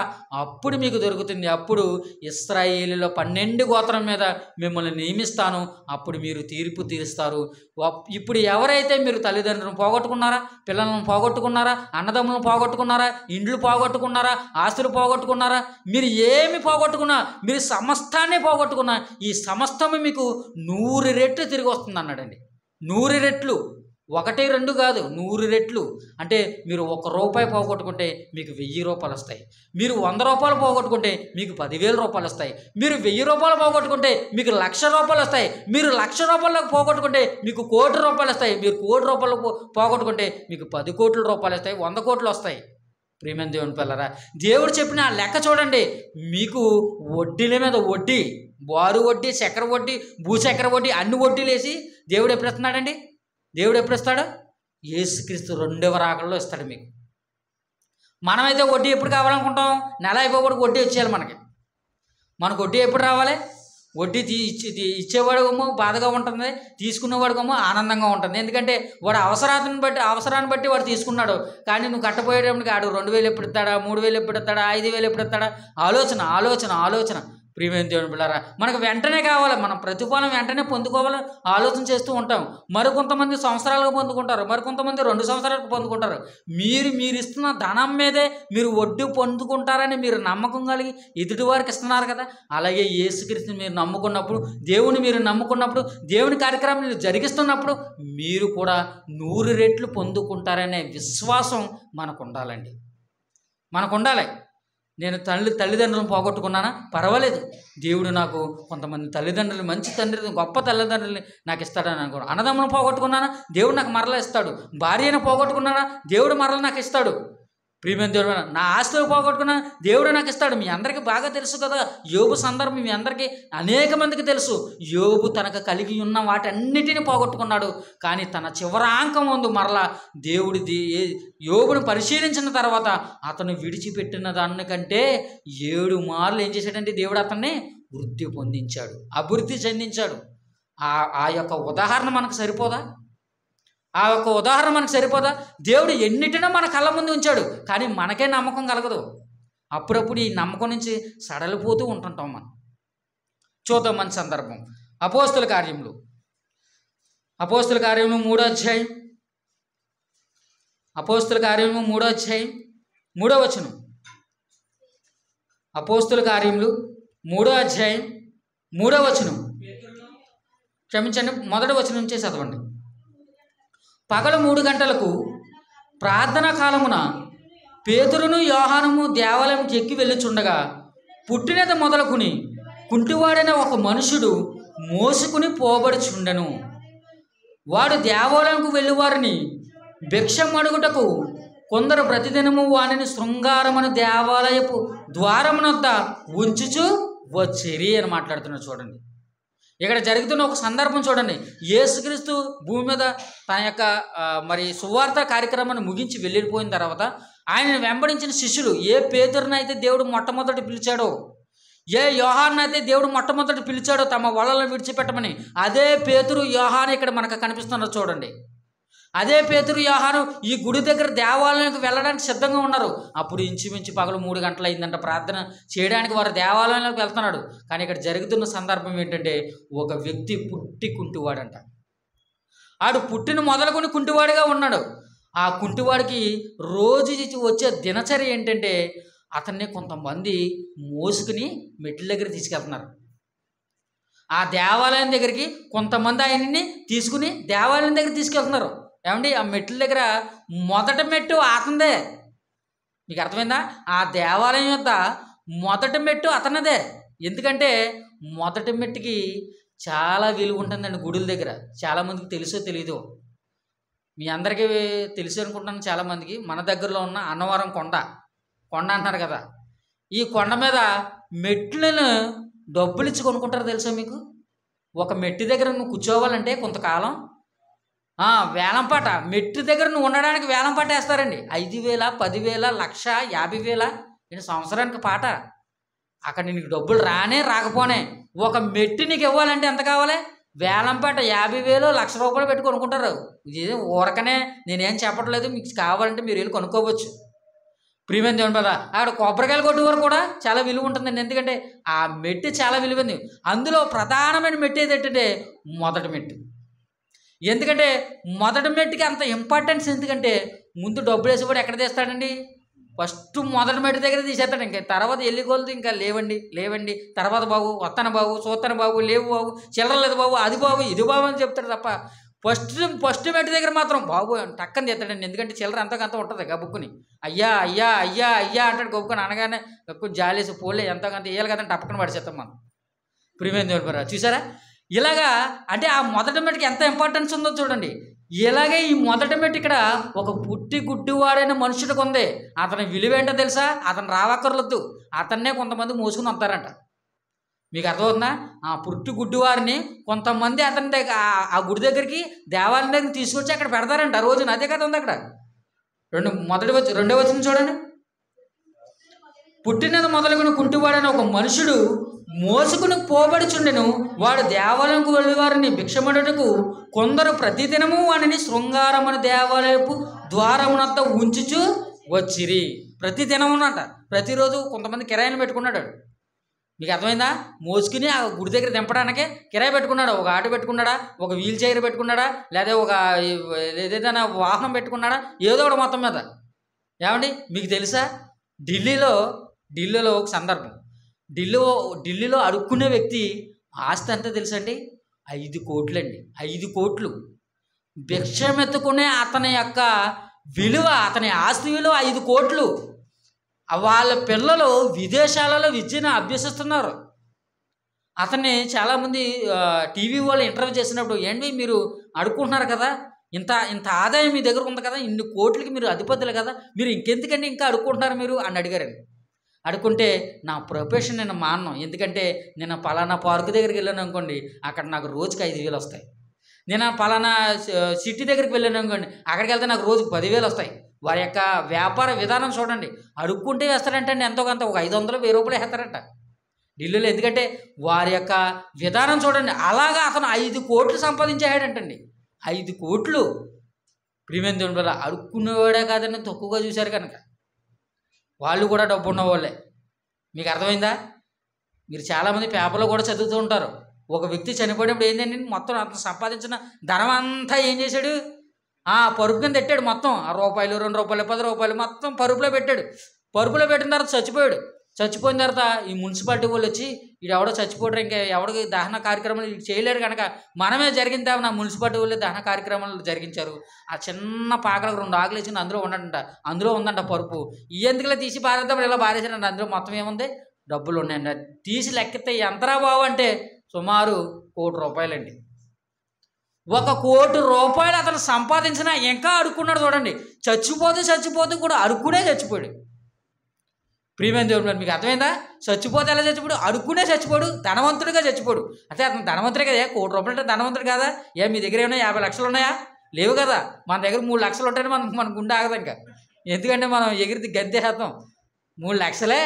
అప్పుడు మీకు దొరుకుతుంది. అప్పుడు ఇశ్రాయేలులో 12 గోత్రం మీద మిమ్మల్ని నియమిస్తాను, అప్పుడు మీరు తీర్పు తీరుస్తారు. ఇప్పుడు ఎవరైతే మీరు తల్లిదండ్రులను పోగొట్టుకున్నారా, పిల్లలను పోగొట్టుకున్నారా, అన్నదమ్ములను పోగొట్టుకున్నారా, ఇండ్లు పోగొట్టుకున్నారా, ఆస్తులు పోగొట్టుకున్నారా, మీరు ఏమి పోగొట్టుకున్నా, మీరు సమస్తాన్ని పోగొట్టుకున్నా, ఈ సమస్తము మీకు 100 రెట్లు తిరిగి వస్తుంది అన్నాడండి. 100 రెట్లు, 1, 2 కాదు, 100 రెట్లు. అంటే మీరు ₹1 పోగొట్టుకుంటే మీకు 1000 రూపాయలు వస్తాయి. మీరు 100 రూపాయలు పోగొట్టుకుంటే మీకు 10,000 రూపాయలు వస్తాయి. మీరు 1000 రూపాయలు పోగొట్టుకుంటే మీకు 1,00,000 రూపాయలు వస్తాయి. మీరు 1,00,000 రూపాయలకు పోగొట్టుకుంటే మీకు 1,00,00,000 రూపాయలు వస్తాయి. మీరు 1,00,00,000 రూపాయలు పోగొట్టుకుంటే మీకు 10 కోట్ల రూపాయలు వస్తాయి, 100 కోట్లు వస్తాయి. ప్రియమైన దేవుని పిల్లరా, దేవుడు చెప్పిన లెక్క చూడండి. మీకు వడ్డీల మీద వడ్డీ, బారు వడ్డీ, చక్కెర వడ్డీ, భూచక్కెర వడ్డీ, అన్ని వడ్డీలు వేసి దేవుడు ఎప్పుడు ఇస్తున్నాడండి? దేవుడు ఎప్పుడు ఇస్తాడు? యేసుక్రీస్తు 2వ రాకడలో ఇస్తాడు మీకు. మనమైతే వడ్డీ ఎప్పుడు కావాలనుకుంటాం? నెల అయిపోకూడదు వడ్డీ వచ్చేయాలి మనకు వడ్డీ ఎప్పుడు రావాలి? వడ్డీ ఇచ్చేవాడికేమో బాధగా ఉంటుంది, తీసుకునేవాడికేమో ఆనందంగా ఉంటుంది. ఎందుకంటే వాడు అవసరాన్ని బట్టి వాడు తీసుకున్నాడు. కానీ నువ్వు కట్టపోయేటప్పటికి ఆడు 2,000 ఎప్పుడు ఇస్తాడా, 3,000 ఎప్పుడు ఇస్తాడా, 5,000 ఎప్పుడు ఇస్తాడా, ఆలోచన. ప్రియమైన దేవుని బిడ్డలారా, మనకు వెంటనే కావాలి, మనం ప్రతిఫలం వెంటనే పొందుకోవాలని ఆలోచన చేస్తూ ఉంటాం. మరికొంతమంది సంవత్సరాలకు పొందుకుంటారు, మరికొంతమంది 2 సంవత్సరాలకు పొందుకుంటారు. మీరు ఇస్తున్న ధనం మీదే మీరు వడ్డీ పొందుకుంటారని మీరు నమ్మకం కలిగి ఎదుటి వారికి ఇస్తున్నారు కదా. అలాగే యేసుక్రీస్తుని మీరు నమ్ముకున్నప్పుడు, దేవుని మీరు నమ్ముకున్నప్పుడు, దేవుని కార్యక్రమం మీరు జరిగిస్తున్నప్పుడు మీరు కూడా 100 రెట్లు పొందుకుంటారనే విశ్వాసం మనకు ఉండాలండి, మనకు ఉండాలి. నేను తల్లిదండ్రులను పోగొట్టుకున్నానా? పర్వాలేదు, దేవుడు నాకు కొంతమంది తల్లిదండ్రులు, మంచి తండ్రి, గొప్ప తల్లిదండ్రులని నాకు ఇస్తాడని అనుకోను. అన్నదమ్ములను పోగొట్టుకున్నానా? దేవుడు నాకు మరలా ఇస్తాడు. భార్యను పోగొట్టుకున్నానా? దేవుడు మరలా నాకు ఇస్తాడు. ప్రియమైన దేవుడు, నా ఆస్తులు పోగొట్టుకున్నా దేవుడు నాకు ఇస్తాడు. మీ అందరికీ బాగా తెలుసు కదా యోబు సందర్భం, మీ అందరికీ అనేక మందికి తెలుసు. యోబు తనకు కలిగి ఉన్న వాటన్నిటిని పోగొట్టుకున్నాడు. కానీ తన చివరాంకం ముందు మరలా దేవుడి యోబును పరిశీలించిన తర్వాత అతను విడిచిపెట్టిన దానికంటే 7 మార్లు ఏం చేశాడంటే దేవుడు అతన్ని వృద్ధి పొందించాడు, అభివృద్ధి చెందించాడు. ఆ యొక్క ఉదాహరణ మనకు సరిపోదా? దేవుడు ఎన్నిటినో మన కళ్ళ ముందు ఉంచాడు, కానీ మనకే నమ్మకం కలగదు. అప్పుడప్పుడు ఈ నమ్మకం నుంచి సడలిపోతూ ఉంటుంటాం మనం. చూద్దాం మన సందర్భం. అపోస్తుల కార్యములు 3వ అధ్యాయం, అపోస్తుల కార్యములు 3వ అధ్యాయం 3వ వచనం. అపోస్తుల కార్యములు 3వ అధ్యాయం 3వ వచనం, క్షమించండి, 1వ వచనం నుంచే చదవండి. పగలు 3 గంటలకు ప్రార్థనా కాలమున పేతురును యోహానుము దేవాలయంకి ఎక్కి వెళ్ళుచుండగా పుట్టినది మొదలుకుని కుంటివాడైన ఒక మనుషుడు మోసుకుని పోబడుచుండెను. వాడు దేవాలయంకు వెళ్ళివారిని భిక్షమడుగుటకు కొందరు ప్రతిదినము వానిని శృంగారమును దేవాలయపు ద్వారమునొద్ద ఉంచుచు వచ్చిరి అని మాట్లాడుతున్నారు. చూడండి, ఇక్కడ జరుగుతున్న ఒక సందర్భం చూడండి. యేసుక్రీస్తు భూమి మీద తన యొక్క సువార్త కార్యక్రమాన్ని ముగించి వెళ్ళిపోయిన తర్వాత ఆయనను వెంబడించిన శిష్యులు ఏ పేతురునైతే దేవుడు మొట్టమొదటి పిలిచాడో, ఏ యోహాన్నైతే దేవుడు మొట్టమొదటి పిలిచాడో తమ వలలను విడిచిపెట్టమని, అదే పేతురు యోహాను ఇక్కడ మనకు కనిపిస్తున్నారు. చూడండి, అదే పేతురు యోహాను ఈ గుడి దగ్గర దేవాలయానికి వెళ్ళడానికి సిద్ధంగా ఉన్నారు. అప్పుడు ఇంచుమించు పగలు 3 గంటలు అయిందంట ప్రార్థన చేయడానికి వారు దేవాలయంలోకి వెళ్తున్నాడు. కానీ ఇక్కడ జరుగుతున్న సందర్భం ఏంటంటే, ఒక వ్యక్తి పుట్టి కుంటివాడంట. ఆడు పుట్టిన మొదలుకొని కుంటివాడిగా ఉన్నాడు. ఆ కుంటివాడికి రోజు వచ్చే దినచర్య ఏంటంటే, అతన్ని కొంతమంది మోసుకుని మెట్ల దగ్గర తీసుకెళ్తున్నారు. ఆ దేవాలయం దగ్గరికి కొంతమంది ఆయన్ని తీసుకుని దేవాలయం దగ్గర తీసుకెళ్తున్నారు. ఏమండి, ఆ మెట్ల దగ్గర మొదటి మెట్టు అతనిదే. మీకు అర్థమైందా? ఆ దేవాలయం యొక్క మొదటి మెట్టు అతనిదే. ఎందుకంటే మొదటి మెట్టుకి చాలా విలువ ఉంటుందండి గుడుల దగ్గర. చాలామందికి తెలుసో తెలీదో, మీ అందరికీ తెలుసు అనుకుంటున్నాను. చాలామందికి మన దగ్గరలో ఉన్న అన్నవరం కొండ అంటారు కదా, ఈ కొండ మీద మెట్లను డబ్బులు ఇచ్చి కొనుక్కుంటారు. తెలుసా మీకు? ఒక మెట్టు దగ్గర నువ్వు కూర్చోవాలంటే కొంతకాలం వేలంపాట, మెట్టు దగ్గర నువ్వు ఉండడానికి వేలంపాట వేస్తారండి. 5,000, 10,000, 1,00,000, 50,000 నేను సంవత్సరానికి పాట. అక్కడ నీకు డబ్బులు రాకపోనే ఒక మెట్టు నీకు ఇవ్వాలంటే ఎంత కావాలి? వేలంపాట 50,000, 1,00,000 రూపాయలు పెట్టి కొనుక్కుంటారు. ఇది ఊరకనే నేనేం చెప్పట్లేదు, మీకు కావాలంటే మీరు వెళ్ళి కొనుక్కోవచ్చు. ప్రియమైన దేవుని కదా, అక్కడ కొబ్బరికాయలు కొట్టేవారు కూడా చాలా విలువ ఉంటుందండి. ఎందుకంటే ఆ మెట్టు చాలా విలువైంది. అందులో ప్రధానమైన మెట్టు ఏదంటే మొదటి మెట్టు. ఎందుకంటే మొదటి మెట్టుకి అంత ఇంపార్టెన్స్. ఎందుకంటే ముందు డబ్బులు వేసేవాడు ఎక్కడ తీస్తాడండి? ఫస్ట్ మొదటి మెట్టు దగ్గర తీసేస్తాడు. ఇంకా తర్వాత వెళ్ళికోలదు, ఇంకా లేవండి, తర్వాత బాబు వస్తాను బాబు, చూస్తాను బాబు, లేవు బాబు, చిల్లరలేదు బాబు, అది బాబు ఇది బాబు అని చెప్తాడు తప్ప ఫస్ట్ మెట్టు దగ్గర మాత్రం బాబు టక్కని తీస్తాడండి. ఎందుకంటే చిల్లర అంతకంత ఉంటుంది గబుక్కుని. అయ్యా అయ్యా అయ్యా అయ్యా అంటాడు గబుక్కుని. అనగానే గబుక్కుని జాలేసి పోలే ఎంతకంత వేయాలి కదంటే టప్పకని పడిచేస్తాం మనం. ప్రియమైన దేవుని చూసారా? ఇలాగా అంటే ఆ మొదటి మెట్టుకి ఎంత ఇంపార్టెన్స్ ఉందో చూడండి. ఇలాగే ఈ మొదటి మెట్టు ఇక్కడ ఒక పుట్టి గుడ్డివాడైన మనుషుడికి ఉంది. అతని విలువ ఏంటో తెలుసా? అతను రావక్కర్లొద్దు, అతన్నే కొంతమంది మోసుకుని వస్తారంట. మీకు అర్థమవుతుందా? ఆ పుట్టి గుడ్డివారిని కొంతమంది అతని దగ్గర ఆ గుడి దగ్గరికి దేవాలయం దగ్గర తీసుకొచ్చి అక్కడ పెడతారంట రోజున. అదే కదా ఉంది అక్కడ. రెండో వచనం చూడండి. పుట్టినది మొదలుకొని కుంటివాడైన ఒక మనుషుడు మోసుకుని పోబడుచుండెను. వాడు దేవాలయంకు వెళ్ళేవారిని భిక్షమడుటకు కొందరు ప్రతిదినము వాడిని శృంగారమున దేవాలయపు ద్వారమునంత ఉంచుచు వచ్చిరి. ప్రతిదినం ఉన్నట, ప్రతిరోజు కొంతమంది కిరాయిని పెట్టుకున్నాడు. మీకు అర్థమైందా? మోసుకుని ఆ గుడి దగ్గర దింపడానికే కిరాయి పెట్టుకున్నాడు. ఒక ఆటో పెట్టుకున్నాడా, ఒక వీల్ చైర్ పెట్టుకున్నాడా, లేదా ఒక ఏదైనా వాహనం పెట్టుకున్నాడా, ఏదో ఒకటి మొత్తం మీద. ఏమండి మీకు తెలుసా? ఢిల్లీలో ఒక సందర్భం. ఢిల్లీలో అడుక్కునే వ్యక్తి ఆస్తి అంతా తెలుసండి? 5 కోట్లు అండి. 5 కోట్లు భిక్షమెత్తుకునే అతని యొక్క విలువ, అతని ఆస్తి విలువ 5 కోట్లు. వాళ్ళ పిల్లలు విదేశాలలో విద్యను అభ్యసిస్తున్నారు. అతన్ని చాలామంది టీవీ వాళ్ళు ఇంటర్వ్యూ చేసినప్పుడు, ఏంటి మీరు అడుక్కుంటున్నారు కదా, ఇంత ఆదాయం మీ దగ్గర ఉంది కదా, ఇన్ని కోట్లకి మీరు అధిపతులు కదా, మీరు ఇంకెందుకండి ఇంకా అడుక్కుంటున్నారు మీరు అని అడిగారండి. అడుక్కుంటే నా ప్రొఫెషన్ నేను మానను. ఎందుకంటే నేను పలానా పార్కు దగ్గరికి వెళ్ళాను అనుకోండి, అక్కడ నాకు రోజుకి 5,000 వస్తాయి. నేను పలానా సిటీ దగ్గరికి వెళ్ళాను అనుకోండి, అక్కడికి వెళ్తే నాకు రోజుకి 10,000 వస్తాయి. వారి యొక్క వ్యాపార విధానం చూడండి. అడుక్కుంటే వేస్తారంటే ఎంతో కొంత ఒక 500, 1000 రూపాయలు వేస్తారంట ఢిల్లీలో. ఎందుకంటే వారి యొక్క విధానం చూడండి. అలాగా అతను 5 కోట్లు సంపాదించాడంటండి. 5 కోట్లు. ప్రియమైన దేవుని వల్ల అడుక్కునేవాడే కాదని తక్కువగా చూశారు కనుక వాళ్ళు కూడా డబ్బు ఉన్నవాళ్ళే. మీకు అర్థమైందా? మీరు చాలామంది పేపర్లో కూడా చదువుతూ ఉంటారు. ఒక వ్యక్తి చనిపోయినప్పుడు ఏంటంటే మొత్తం అతను సంపాదించిన ధనం అంతా ఏం చేశాడు? పరుపు కింద పెట్టాడు. మొత్తం రూపాయలు, 2 రూపాయలు, 10 రూపాయలు మొత్తం పరుపులో పెట్టాడు. పరుపులో పెట్టిన తర్వాత చచ్చిపోయాడు. చచ్చిపోయిన తర్వాత ఈ మున్సిపాలిటీ వాళ్ళు వచ్చి వీడు ఎవడో చచ్చిపోయాడు, ఇంకా ఎవడికి దహన కార్యక్రమాలు చేయలేరు కనుక మనమే జరిగిందాం. నా మున్సిపాలిటీ వాళ్ళు దహన కార్యక్రమాలు జరిగించారు. ఆ చిన్న పాకలకు 2 ఆకులు వేసింది, అందులో ఉండంట. అందులో ఉందంట పరుపు. ఎందుకులా తీసి పారేద్దాం, ఇలా పారేసారంట. అందులో మొత్తం ఏముంది? డబ్బులు ఉన్నాయండి. తీసి లెక్కితే ఎంతరా బాబు అంటే సుమారు ₹1,00,00,000 అండి. ₹1,00,00,000 అతను సంపాదించినా ఇంకా అడుక్కున్నాడు చూడండి. చచ్చిపోతూ కూడా అడుక్కునే చచ్చిపోయాడు. ప్రియమైన దేవుడు, మీకు అర్థమైందా? చచ్చిపోతే ఎలా చచ్చిపోడు? అడుక్కునే చచ్చిపోడు, ధనవంతుడిగా చచ్చిపోడు. అంటే అతను ధనవంతుడే కదా, ₹1,00,00,000 అంటే ధనవంతుడు కదా. మీ దగ్గర ఏమైనా 50 లక్షలు ఉన్నాయా? లేవు కదా. మన దగ్గర 3 లక్షలు ఉంటేనే మన గుండె ఆగదు ఇంకా. ఎందుకంటే మనం ఎగిరిది గంతేస్తాం, 3 లక్షలే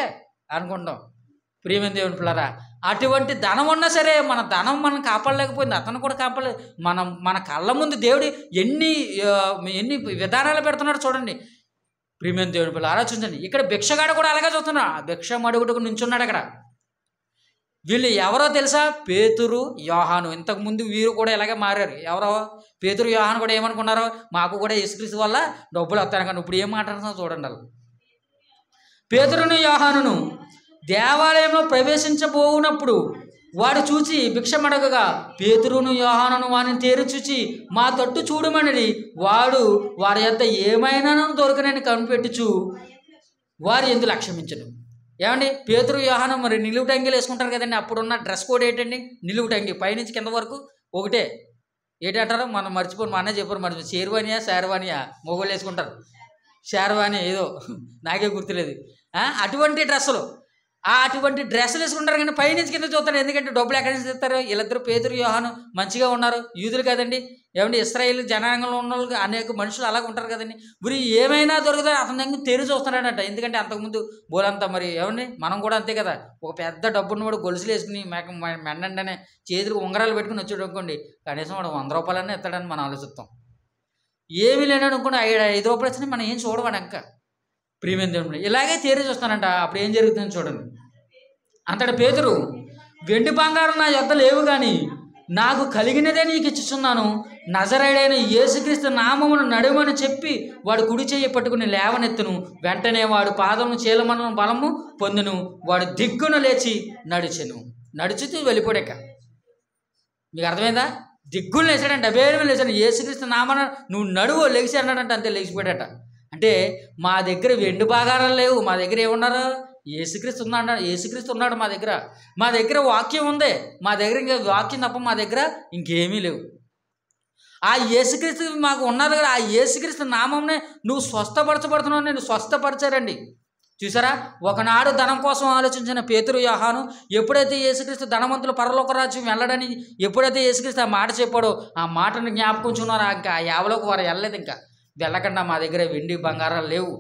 అనుకుంటాం. ప్రియమైన దేవుని పిల్లరా, అటువంటి ధనం ఉన్నా సరే మన ధనం మనం కాపాడలేకపోయింది, అతను కూడా కాపాడలేదు. మన కళ్ళ ముందు దేవుడు ఎన్ని విధానాలు పెడుతున్నాడు చూడండి. ప్రియమైన దేవుని పిల్లలు ఆలోచించండి. ఇక్కడ భిక్షగాడు కూడా అలాగే చూస్తున్నాడు. భిక్ష మడుగుటకు నుంచున్నాడు అక్కడ. వీళ్ళు ఎవరో తెలుసా? పేతురు, యోహాను. ఇంతకుముందు వీరు కూడా ఇలాగే మారారు. ఎవరో పేతురు, యోహాను కూడా ఏమనుకున్నారు? మాకు కూడా యేసుక్రీస్తు వల్ల డబ్బులు వస్తాను. కానీ ఇప్పుడు ఏం మాట్లాడుతున్నా చూడండి. వాళ్ళు పేతురును యోహానును దేవాలయంలో ప్రవేశించబోనప్పుడు వాడు చూచి భిక్షమడగగా పేతురును యోహానును వారిని తేరు చూచి మా తట్టు చూడమని వాడు వారి యొద్ద ఏమైనా దొరకనని కనిపెట్టుచు వారి ఎందుకు లక్ష్యమించను. ఏమండి, పేతురు, యోహాను మరి నిలువు టంగీలు వేసుకుంటారు కదండి. అప్పుడున్న డ్రెస్ కోడ్ ఏంటండి? నిలువు టంగి, పైనుంచి కింద వరకు ఒకటే. ఏంటంటారు? మనం మర్చిపోయి మా అన్న చెప్పారు, మరి షేర్వానియా మొగోళ్ళు వేసుకుంటారు. షేర్వాని ఏదో నాకే గుర్తులేదు. అటువంటి డ్రెస్సులు, అటువంటి డ్రెస్సులు వేసుకుంటారు. కానీ పైనుంచి కింద చూస్తారు. ఎందుకంటే డబ్బులు ఎక్కడి నుంచి తెస్తారు? వీళ్ళిద్దరు పేతురు, యోహాను మంచిగా ఉన్నారు, యూదులు కదండి. ఏమంటే ఇశ్రాయేలు జనాంగంలో ఉన్న వాళ్ళు అనేక మనుషులు అలాగ ఉంటారు కదండి. మరి ఏమైనా దొరుకుతారు అతని దగ్గర తెరిచి చూస్తున్నాడట. ఎందుకంటే అంతకుముందు బోలంతా మరి ఏమండి మనం కూడా అంతే కదా. ఒక పెద్ద డబ్బున్న వాడు గొలుసులు వేసుకుని మెండంటనే చేతులకు ఉంగరాలు పెట్టుకుని వచ్చాడు అనుకోండి, కనీసం వాడు ₹100 ఎత్తాడని మనం ఆలోచిస్తాం. ఏమీ లేనాడు అనుకోండి, ₹5 వచ్చినా మనం ఏం చూడవాడు ఇంకా. ప్రియమైన దేవుడు, ఇలాగే తేరి చూస్తానంట. అప్పుడు ఏం జరుగుతుందని చూడండి. అంతటి పేతురు, వెండి బంగారం నా యొద్ద లేవు, కానీ నాకు కలిగినదే నీకు ఇచ్చుచున్నాను. నజరేయుడైన యేసుక్రీస్తు నామమును నడుమని చెప్పి వాడు కుడి చెయ్యి పట్టుకుని లేవనెత్తును. వెంటనే వాడు పాదమును చీలమను బలము పొందును. వాడు దిగ్గున లేచి నడుచుతూ వెళ్ళిపోయాక. మీకు అర్థమైందా? దిగ్గులు లేచాడంట, అభేదం లేచాడు. యేసుక్రీస్తు నామన నువ్వు నడువు లెగిసి అన్నాడంట. అంతే, లెగిసిపోయాడట. అంటే మా దగ్గర వెండి భాగాలు లేవు, మా దగ్గర ఏమున్నారు? యేసుక్రీస్తు ఉన్నాడు మా దగ్గర వాక్యం ఉంది. మా దగ్గర ఇంకా వాక్యం తప్ప మా దగ్గర ఇంకేమీ లేవు. ఆ యేసుక్రీస్తు మాకు ఉన్నది కదా. ఆ యేసుక్రీస్తు నామంనే నువ్వు స్వస్థపరచబడుతున్నావు. నేను స్వస్థపరిచారండి. చూసారా? ఒకనాడు ధనం కోసం ఆలోచించిన పేతురు, యోహాను ఎప్పుడైతే యేసుక్రీస్తు ధనవంతులు పరలోక రాజ్యం వెళ్ళడని ఎప్పుడైతే యేసుక్రీస్తు ఆ మాట చెప్పాడో ఆ మాటను జ్ఞాపకం చున్నారా? ఇంకా ఆ యావలోకి వారు వెళ్ళలేదు. ఇంకా వెళ్ళకుండా మా దగ్గర వెండి బంగారాలు లేవు,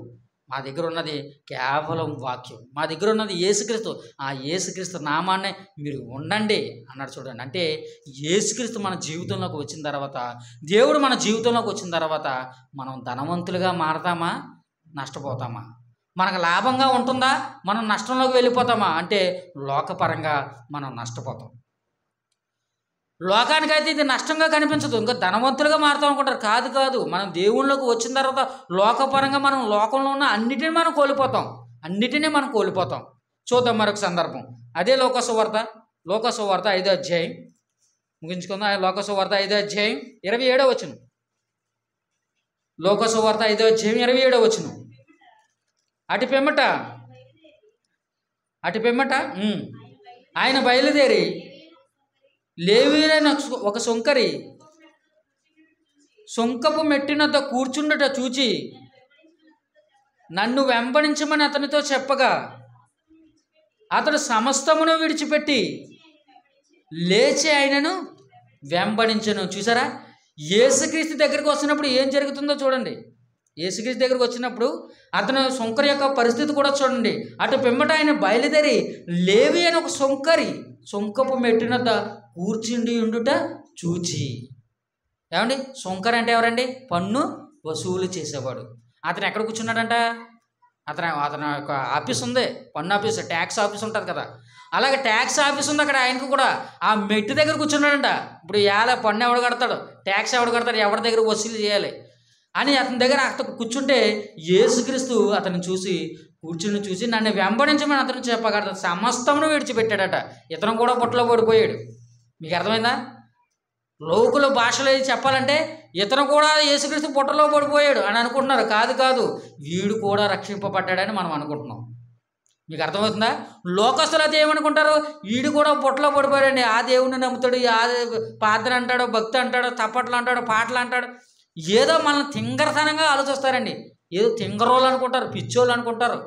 మా దగ్గర ఉన్నది కేవలం వాక్యం, మా దగ్గర ఉన్నది యేసుక్రీస్తు. ఆ యేసుక్రీస్తు నామాన్నే మీరు ఉండండి అన్నాడు. చూడండి, అంటే యేసుక్రీస్తు మన జీవితంలోకి వచ్చిన తర్వాత, దేవుడు మన జీవితంలోకి వచ్చిన తర్వాత మనం ధనవంతులుగా మారతామా, నష్టపోతామా? మనకు లాభంగా ఉంటుందా, మనం నష్టంలోకి వెళ్ళిపోతామా? అంటే లోకపరంగా మనం నష్టపోతాం. లోకానికైతే ఇది నష్టంగా కనిపించదు. ఇంకా ధనవంతులుగా మారుతాం అనుకుంటారు. కాదు. మనం దేవుళ్ళలోకి వచ్చిన తర్వాత లోకపరంగా మనం లోకంలో ఉన్న అన్నిటినీ మనం కోల్పోతాం. చూద్దాం మరొక సందర్భం. అదే లోకసువార్త 5వ అధ్యాయం ముగించుకుందాం. లోకసువార్త 5వ అధ్యాయం 27వ వచనం. లోకసువార్త 5వ అధ్యాయం 27వ వచనం. అటు పిమ్మట ఆయన బయలుదేరి లేవీయులైన ఒక సుంకరి సుంకపు మెట్టినొద్ద కూర్చుండుట చూచి నన్ను వెంబడించమని అతనితో చెప్పగా అతడు సమస్తమును విడిచిపెట్టి లేచి ఆయనను వెంబడించను. చూసారా? యేసుక్రీస్తు దగ్గరికి వచ్చినప్పుడు ఏం జరుగుతుందో చూడండి. యేసుక్రీస్తు దగ్గరికి వచ్చినప్పుడు అతను సుంకరి యొక్క పరిస్థితి కూడా చూడండి. అటు పిమ్మట ఆయన బయలుదేరి లేవి అని ఒక సుంకపు మెట్టినొద్ద కూర్చుండి ఉండుట చూచి. ఏమండి, సుంకరి అంటే ఎవరండి? పన్ను వసూలు చేసేవాడు. అతను ఎక్కడ కూర్చున్నాడంట? అతను యొక్క ఆఫీస్ ఉంది, పన్ను ఆఫీస్, ట్యాక్స్ ఆఫీస్ ఉంటుంది కదా. అలాగే ట్యాక్స్ ఆఫీస్ ఉంది అక్కడ. ఆయనకు కూడా ఆ మెట్టు దగ్గర కూర్చున్నాడంట. ఇప్పుడు పన్ను ఎవడు కడతాడు, ట్యాక్స్ ఎవడు కడతాడు, ఎవరి దగ్గర వసూలు చేయాలి అని అతని దగ్గర కూర్చుంటే యేసుక్రీస్తు అతన్ని చూసి నన్ను వెంబడించమని అతను చెప్పగలడు. సమస్తమును విడిచిపెట్టాడట. ఇతను కూడా బుట్టలో పడిపోయాడు. మీకు అర్థమైందా? లోకుల భాషలో చెప్పాలంటే ఇతను కూడా యేసుక్రీస్తు బుట్టలో పడిపోయాడు అని అనుకుంటున్నారు. కాదు, వీడు కూడా రక్షింపబడ్డాడని మనం అనుకుంటున్నాం. మీకు అర్థమవుతుందా? లోకస్తులు అయితే ఏమనుకుంటారు, వీడు కూడా బుట్టలో పడిపోయాడండి, ఆ దేవుడిని నమ్ముతాడు, ఆ పాత్ర అంటాడు, భక్తి అంటాడు, తప్పట్లు అంటాడు, పాటలు అంటాడు, ఏదో మనల్ని తింగరతనంగా ఆలోచిస్తారండి. ఏదో తింగరోళ్ళు అనుకుంటారు, పిచ్చోళ్ళు అనుకుంటారు,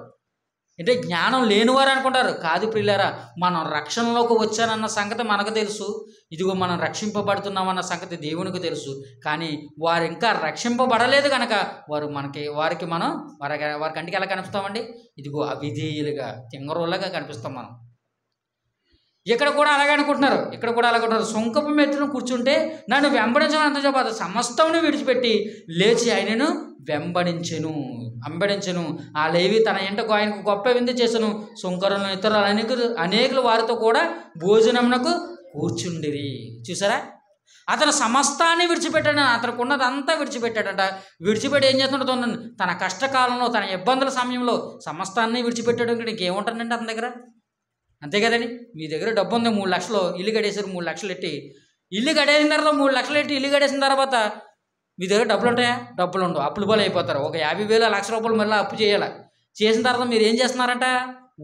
అంటే జ్ఞానం లేనివారు అనుకుంటారు. కాదు ప్రియులారా, మనం రక్షణలోకి వచ్చానన్న సంగతి మనకు తెలుసు, ఇదిగో మనం రక్షింపబడుతున్నామన్న సంగతి దేవునికి తెలుసు. కానీ వారు ఇంకా రక్షింపబడలేదు కనుక వారికి మనం వారి కంటికి ఎలా కనిపిస్తామండి? ఇదిగో అవిధేయులుగా, తింగరోళ్ళగా కనిపిస్తాం మనం. ఇక్కడ కూడా అలాగే అనుకుంటున్నారు. సుంకపు మెట్టును కూర్చుంటే నన్ను వెంబడించమని అంత చెప్పదు, సమస్తమును విడిచిపెట్టి లేచి ఆయనను వెంబడించెను. ఆ లేవి తన ఇంటకు ఆయనకు గొప్ప విందు చేసెను. సుంకరులను ఇతరులు అనేకులు వారితో కూడా భోజనమునకు కూర్చుండిరి. చూసారా, అతను సమస్తాన్ని విడిచిపెట్టాడు, అతనికి ఉన్నదంతా విడిచిపెట్టాడట. విడిచిపెట్టి ఏం చేస్తున్నాడు? తన కష్టకాలంలో, తన ఇబ్బందుల సమయంలో సమస్తాన్ని విడిచిపెట్టాడు. ఇంకా ఇంకేముంటుందండి అతని దగ్గర? అంతే కదండి. మీ దగ్గర డబ్బు ఉంది, 3 లక్షలు ఇల్లు కట్టేసారు, 3 లక్షలు ఎట్టి ఇల్లు కట్టేసిన తర్వాత 3 లక్షలు ఎట్టి ఇల్లు కట్టేసిన తర్వాత మీ దగ్గర డబ్బులు ఉంటాయా? డబ్బులు ఉండవు, అప్పులు పాలు అయిపోతారు. ఒక 50,000 1,00,000 రూపాయలు మళ్ళీ అప్పు చేయాలి. చేసిన తర్వాత మీరు ఏం చేస్తున్నారంట?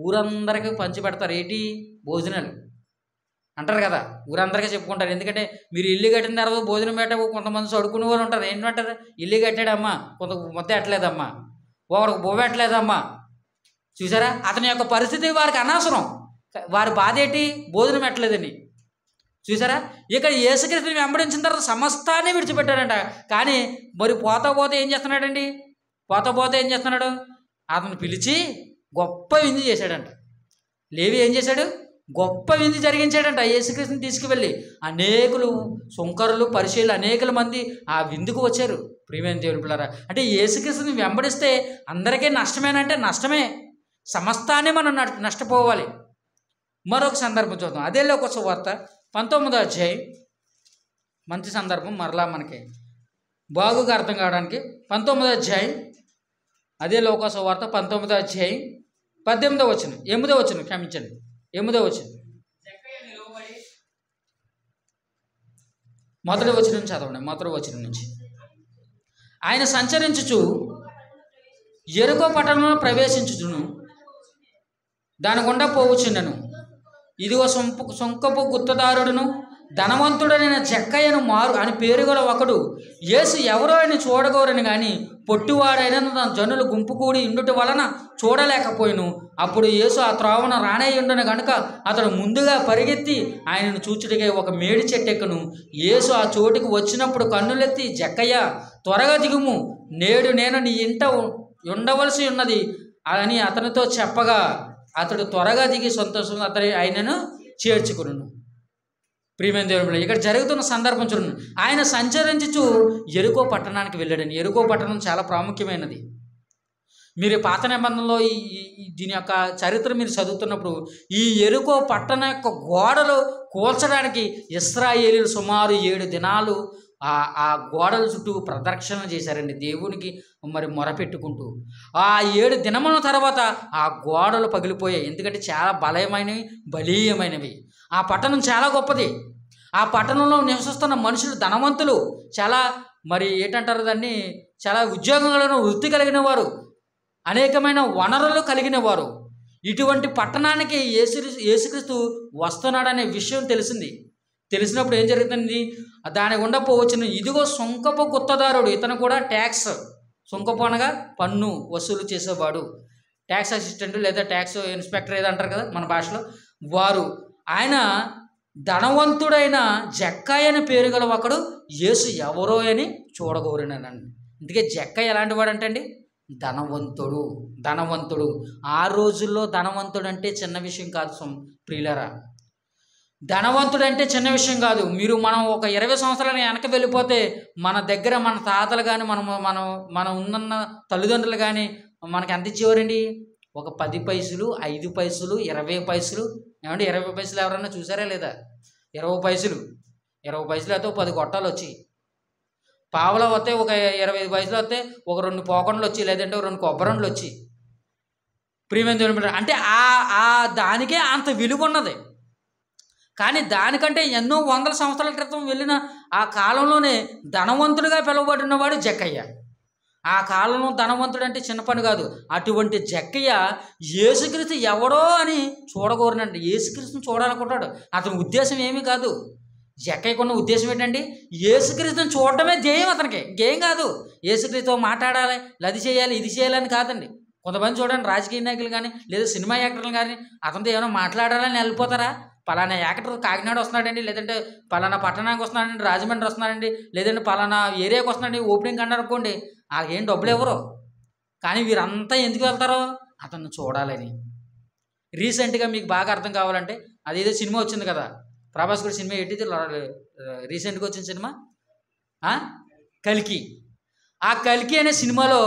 ఊరందరికీ పంచి పెడతారు. ఏంటి? భోజనాలు అంటారు కదా, ఊరందరికీ చెప్పుకుంటారు. ఎందుకంటే మీరు ఇల్లు కట్టిన తర్వాత భోజనం పెట్టకు. కొంతమంది చదువుకునే వాళ్ళు ఉంటారు, ఏంటంటారు, ఇల్లు కట్టాడమ్మా, కొంత మొత్తం పెట్టలేదమ్మా, ఒకరికి బొవ్వ పెట్టలేదమ్మా. చూసారా, అతని యొక్క పరిస్థితి వారికి అనవసరం. వారి బాధ ఏంటి? భోజనం పెట్టలేదని. చూసారా, ఇక్కడ యేసుక్రీస్తుని వెంబడించిన తర్వాత సమస్తాన్ని విడిచిపెట్టాడంట. కానీ మరి పోతే ఏం చేస్తున్నాడు? అతను పిలిచి గొప్ప విందు చేశాడంట. లేవి ఏం చేశాడు? గొప్ప విందు జరిగించాడంట. యేసుక్రీస్తుని తీసుకువెళ్ళి అనేకులు, సుంకరులు, పరిచయులు అనేకుల మంది ఆ విందుకు వచ్చారు. ప్రియమైన దేవుని పిల్లరా, అంటే యేసుక్రీస్తుని వెంబడిస్తే అందరికీ నష్టమేనంటే నష్టమే, సమస్తాన్ని మనం నష్టపోవాలి. మరొక సందర్భం చూద్దాం. అదే లోక సువార్త 19వ అధ్యాయం. మంచి సందర్భం, మరలా మనకి బాగుగా అర్థం కావడానికి. 19వ అధ్యాయం, అదే లోక సువార్త 19వ అధ్యాయం 18వ వచనం, 8వ వచనం, క్షమించండి, 8వ వచనం, మొదటి వచనం చదవండి. మొదటి వచనం నుంచి. ఆయన సంచరించుచు యెరికో పట్టణంలో ప్రవేశించుచును, దాని గుండా పోవుచుండెను. ఇదిగో సుంకపు గుత్తదారుడును ధనవంతుడైన జక్కయ్యను అని పేరు గల ఒకడు యేసు ఎవరో అని చూడగోరని కానీ పొట్టివాడైన తన జనులు గుంపు కూడి ఇండుట వలన చూడలేకపోయిను. అప్పుడు యేసు ఆ త్రోవన రానేయుండను గనుక అతడు ముందుగా పరిగెత్తి ఆయనను చూచుటకై ఒక మేడి చెట్టెక్కను. యేసు ఆ చోటుకి వచ్చినప్పుడు కన్నులెత్తి, జక్కయ్య, త్వరగా దిగుము, నేడు నేను నీ ఇంట ఉండవలసి ఉన్నది అని అతనితో చెప్పగా అతడు త్వరగా దిగి సంతోషంగా ఆయనను చేర్చుకును. ప్రియమైన దేవుని, ఇక్కడ జరుగుతున్న సందర్భం చూడండి. ఆయన సంచరించుచు యెరికో పట్టణానికి వెళ్ళాడని. యెరికో పట్టణం చాలా ప్రాముఖ్యమైనది. మీరు పాత నిబంధనలో దీని యొక్క చరిత్ర మీరు చదువుతున్నప్పుడు ఈ యెరికో పట్టణ యొక్క గోడలు కూల్చడానికి ఇశ్రాయేలీయులు సుమారు 7 దినాలు ఆ గోడల చుట్టూ ప్రదక్షిణ చేశారండి, దేవునికి మరి మొరపెట్టుకుంటూ. ఆ 7 దినముల తర్వాత ఆ గోడలు పగిలిపోయాయి. ఎందుకంటే చాలా బలీయమైనవి. ఆ పట్టణం చాలా గొప్పది. ఆ పట్టణంలో నివసిస్తున్న మనుషులు ధనవంతులు, చాలా మరి ఏంటంటారు దాన్ని, చాలా ఉద్యోగంలో వృత్తి కలిగిన వారు, అనేకమైన వనరులు కలిగిన వారు. ఇటువంటి పట్టణానికి యేసుక్రీస్తు వస్తున్నాడనే విషయం తెలిసినప్పుడు ఏం జరుగుతుంది? దాని గుండా పోవచ్చును. ఇదిగో సుంకపు గుత్తదారుడు, ఇతను కూడా ట్యాక్స్, సుంకపు అనగా పన్ను వసూలు చేసేవాడు, ట్యాక్స్ అసిస్టెంట్ లేదా ట్యాక్స్ ఇన్స్పెక్టర్ ఏదో అంటారు కదా మన భాషలో, వారు. ఆయన ధనవంతుడైన జక్కయ్య అని పేరు గల ఒకడు యేసు ఎవరో అని చూడగోరినానండి. అందుకే జక్కయ్య ఎలాంటి వాడు అంటే అండి, ధనవంతుడు. ఆ రోజుల్లో ధనవంతుడు అంటే చిన్న విషయం కాదు ప్రియులరా. ధనవంతుడు అంటే చిన్న విషయం కాదు. మనం ఒక 20 సంవత్సరాల వెనక వెళ్ళిపోతే మన దగ్గర మన తాతలు కానీ మనం ఉన్న తల్లిదండ్రులు కానీ మనకి ఎంత ఇచ్చేవారండి? ఒక 10 పైసలు, 5 పైసలు, 20 పైసలు. ఏమంటే 20 పైసలు ఎవరన్నా చూసారా లేదా? 20 పైసలు అయితే 10 గొట్టాలు వచ్చి, పావలా వస్తే ఒక 25 పైసలు వస్తే ఒక 2 పోకండ్లు వచ్చి, లేదంటే 2 కొబ్బరండ్లు వచ్చి. ప్రియమైన దేవుని, అంటే ఆ దానికే అంత విలువ ఉన్నది. కానీ దానికంటే ఎన్నో వందల సంవత్సరాల క్రితం వెళ్ళిన ఆ కాలంలోనే ధనవంతుడిగా పిలువబడినవాడు జక్కయ్య. ఆ కాలంలో ధనవంతుడు అంటే చిన్న పని కాదు. అటువంటి జక్కయ్య యేసుక్రీస్తు ఎవడో అని చూడకూడనండి. యేసుక్రీస్తుని చూడాలనుకుంటాడు. అతని ఉద్దేశం ఏమీ కాదు. జక్కయ్యకున్న ఉద్దేశం ఏంటండి? యేసుక్రీస్తుని చూడటమే ధ్యేయం అతనికి, ఇంకేం కాదు. యేసుక్రీస్తుతో మాట్లాడాలి, అది చేయాలి, ఇది చేయాలని కాదండి. కొంతమంది చూడండి, రాజకీయ నాయకులు కానీ లేదా సినిమా యాక్టర్లు కానీ అతనితో ఏమైనా మాట్లాడాలని వెళ్ళిపోతారా? పలానా యాక్టర్ కాకినాడ వస్తున్నాడండి, లేదంటే పలానా పట్టణానికి వస్తున్నాడండి, రాజమండ్రి వస్తున్నాడండి, లేదంటే పలానా ఏరియాకి వస్తున్నాడండి, ఓపెనింగ్ అన్నారనుకోండి, వాళ్ళకి ఏం డబ్బులు ఎవరు. కానీ వీరంతా ఎందుకు వెళ్తారో? అతన్ని చూడాలని. రీసెంట్గా మీకు బాగా అర్థం కావాలంటే, అదేదో సినిమా వచ్చింది కదా, ప్రభాస్ కూడా సినిమా ఏంటిది రీసెంట్గా వచ్చిన సినిమా కల్కి. ఆ కల్కి అనే సినిమాలో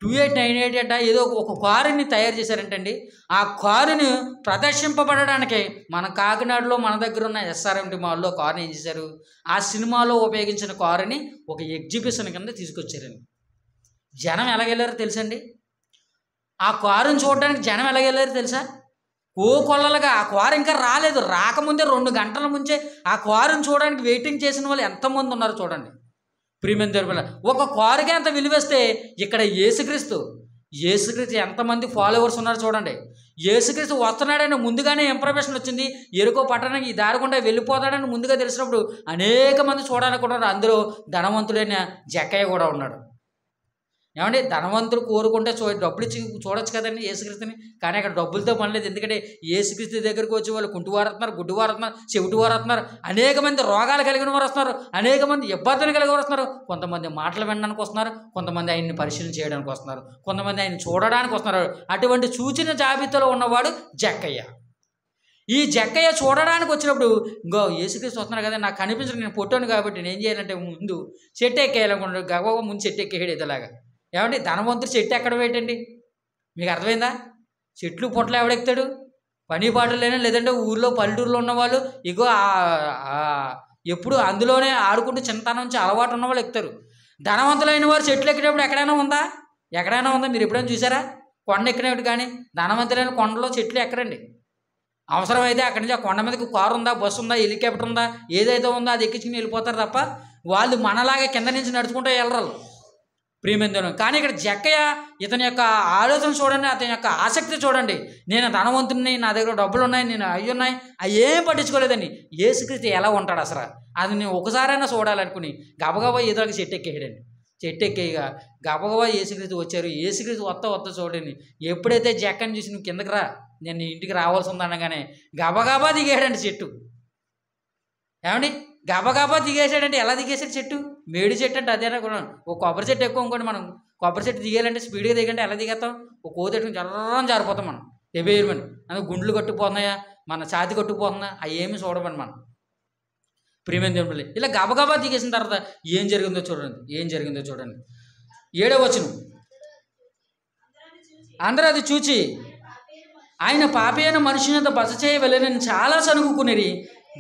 2898 అట ఏదో ఒక కారుని తయారు చేశారంటండి. ఆ కారుని ప్రదర్శింపబడడానికి మన కాకినాడలో మన దగ్గర ఉన్న ఎస్ఆర్ఎంటి మాల్లో కారుని ఏం చేశారు? ఆ సినిమాలో ఉపయోగించిన కారుని ఒక ఎగ్జిబిషన్ కింద తీసుకొచ్చారండి. జనం ఎలాగెళ్ళారో తెలుసండి? ఆ కారుని చూడడానికి జనం ఎలాగెళ్ళారో తెలుసా? కొల్లలుగా. ఆ కారు ఇంకా రాలేదు, రాకముందే 2 గంటల ముందే ఆ కారుని చూడడానికి వెయిటింగ్ చేసిన వాళ్ళు ఎంతమంది ఉన్నారో చూడండి. ప్రియమైన దేవుని పిల్లలు, ఒక కారుకి అంత విలువేస్తే ఇక్కడ యేసుక్రీస్తు ఎంతమంది ఫాలోవర్స్ ఉన్నారు చూడండి. యేసుక్రీస్తు వస్తున్నాడని ముందుగానే ఇన్ఫర్మేషన్ వచ్చింది. ఎరుకో పట్టణానికి ఈ దారి గుండా వెళ్ళిపోతాడని ముందుగా తెలిసినప్పుడు అనేక మంది చూడాలనుకున్నారు. అందులో ధనవంతుడైన జక్కయ్య కూడా ఉన్నాడు. ఏమండి, ధనవంతుడు కోరుకుంటే డబ్బులు ఇచ్చి చూడొచ్చు కదండి యేసుక్రీస్తుని. కానీ అక్కడ డబ్బులతో పని లేదు. ఎందుకంటే యేసుక్రీస్తు దగ్గరికి వచ్చి వాళ్ళు కుంటివారు వస్తున్నారు, గుడ్డివారు వస్తున్నారు, చెవిటివారు వస్తున్నారు, అనేక మంది రోగాలు కలిగిన వారు వస్తున్నారు, అనేక మంది ఇబ్బందులు కలిగిన వారు వస్తున్నారు. కొంతమంది మాటలు వినడానికి వస్తున్నారు, కొంతమంది ఆయన్ని పరిశీలన చేయడానికి వస్తున్నారు, కొంతమంది ఆయన చూడడానికి వస్తున్నారు. అటువంటి సూచన జాబితాలో ఉన్నవాడు జక్కయ్య. ఈ జక్కయ్య చూడడానికి వచ్చినప్పుడు ఇంకో యేసుక్రీస్తు వస్తున్నారు కదా, నాకు కనిపించడం, నేను పొట్టాను కాబట్టి నేను ఏం చేయాలంటే ముందు చెట్టు ఎక్కేయాలనుకుంటాడు. గబగబా ముందు చెట్టు ఎక్కేయడు ఇదిలాగా. ఏమండి, ధనవంతుడు చెట్టు ఎక్కడం ఏంటండి? మీకు అర్థమైందా? చెట్లు పొట్లు ఎవడెక్తాడు? పని పాటలు లేని, లేదంటే ఊళ్ళో పల్లెటూరులో ఉన్నవాళ్ళు ఇగో ఎప్పుడు అందులోనే ఆడుకుంటూ చిన్నతనం నుంచి అలవాటు ఉన్నవాళ్ళు ఎక్కుతారు. ధనవంతులైన వారు చెట్లు ఎక్కేటప్పుడు ఎక్కడైనా ఉందా? మీరు ఎప్పుడైనా చూసారా? కొండ ఎక్కినప్పుడు కానీ ధనవంతులైన కొండలో చెట్లు ఎక్కరండి. అవసరమైతే అక్కడి నుంచి ఆ కొండ మీదకి కారు ఉందా, బస్సు ఉందా, హెలికాప్టర్ ఉందా, ఏదైతే ఉందో అది ఎక్కించుకుని వెళ్ళిపోతారు తప్ప వాళ్ళు మనలాగా కింద నుంచి నడుచుకుంటూ వెళ్ళరు. ప్రియమైన. కానీ ఇక్కడ జక్కయ్య ఇతని యొక్క ఆలోచన చూడండి, అతని యొక్క ఆసక్తి చూడండి. నేను ధనవంతుని, నా దగ్గర డబ్బులు ఉన్నాయి, నేను అవి ఉన్నాయి, అవి ఏం పట్టించుకోలేదండి. యేసుక్రీస్తు ఎలా ఉంటాడు అసలు అది నేను ఒకసారైనా చూడాలనుకుని గబగబా ఏదో చెట్టు ఎక్కేయడండి. చెట్టు ఎక్కేయగా గబగబా యేసుక్రీస్తు వచ్చారు. యేసుక్రీస్తు వత్త చూడండి. ఎప్పుడైతే జక్కని చూసి నువ్వు కిందకి రా, నేను ఇంటికి రావాల్సి ఉందనగానే గబగబా దిగేయడండి చెట్టు. ఏమండి, గబగబా దిగేసాడంటే ఎలా దిగేసాడు చెట్టు? మేడి చెట్టు అంటే అదేనా కూడా. ఒక కొబ్బరి చెట్టు ఎక్కువ అనుకోండి, మనం కొబ్బరి చెట్టు దిగేయాలంటే స్పీడ్గా దిగంటే ఎలా దిగేస్తాం? ఒక కోతెట్టుకుని జర్రం జారిపోతాం మనం. ఎబేయమని అందుకు గుండ్లు కట్టుకుపోతున్నాయా, మన ఛాతి కట్టుకుపోతుందా, అవి ఏమి చూడమని మనం. ప్రియమైన దేవుని ఇలా గబగబా దిగేసిన తర్వాత ఏం జరిగిందో చూడండి. 7వ వచనం, అందరూ అది చూచి ఆయన పాపి అయిన మనుషునితో బస చేయవలెనని చాలా సనుగుకునేది.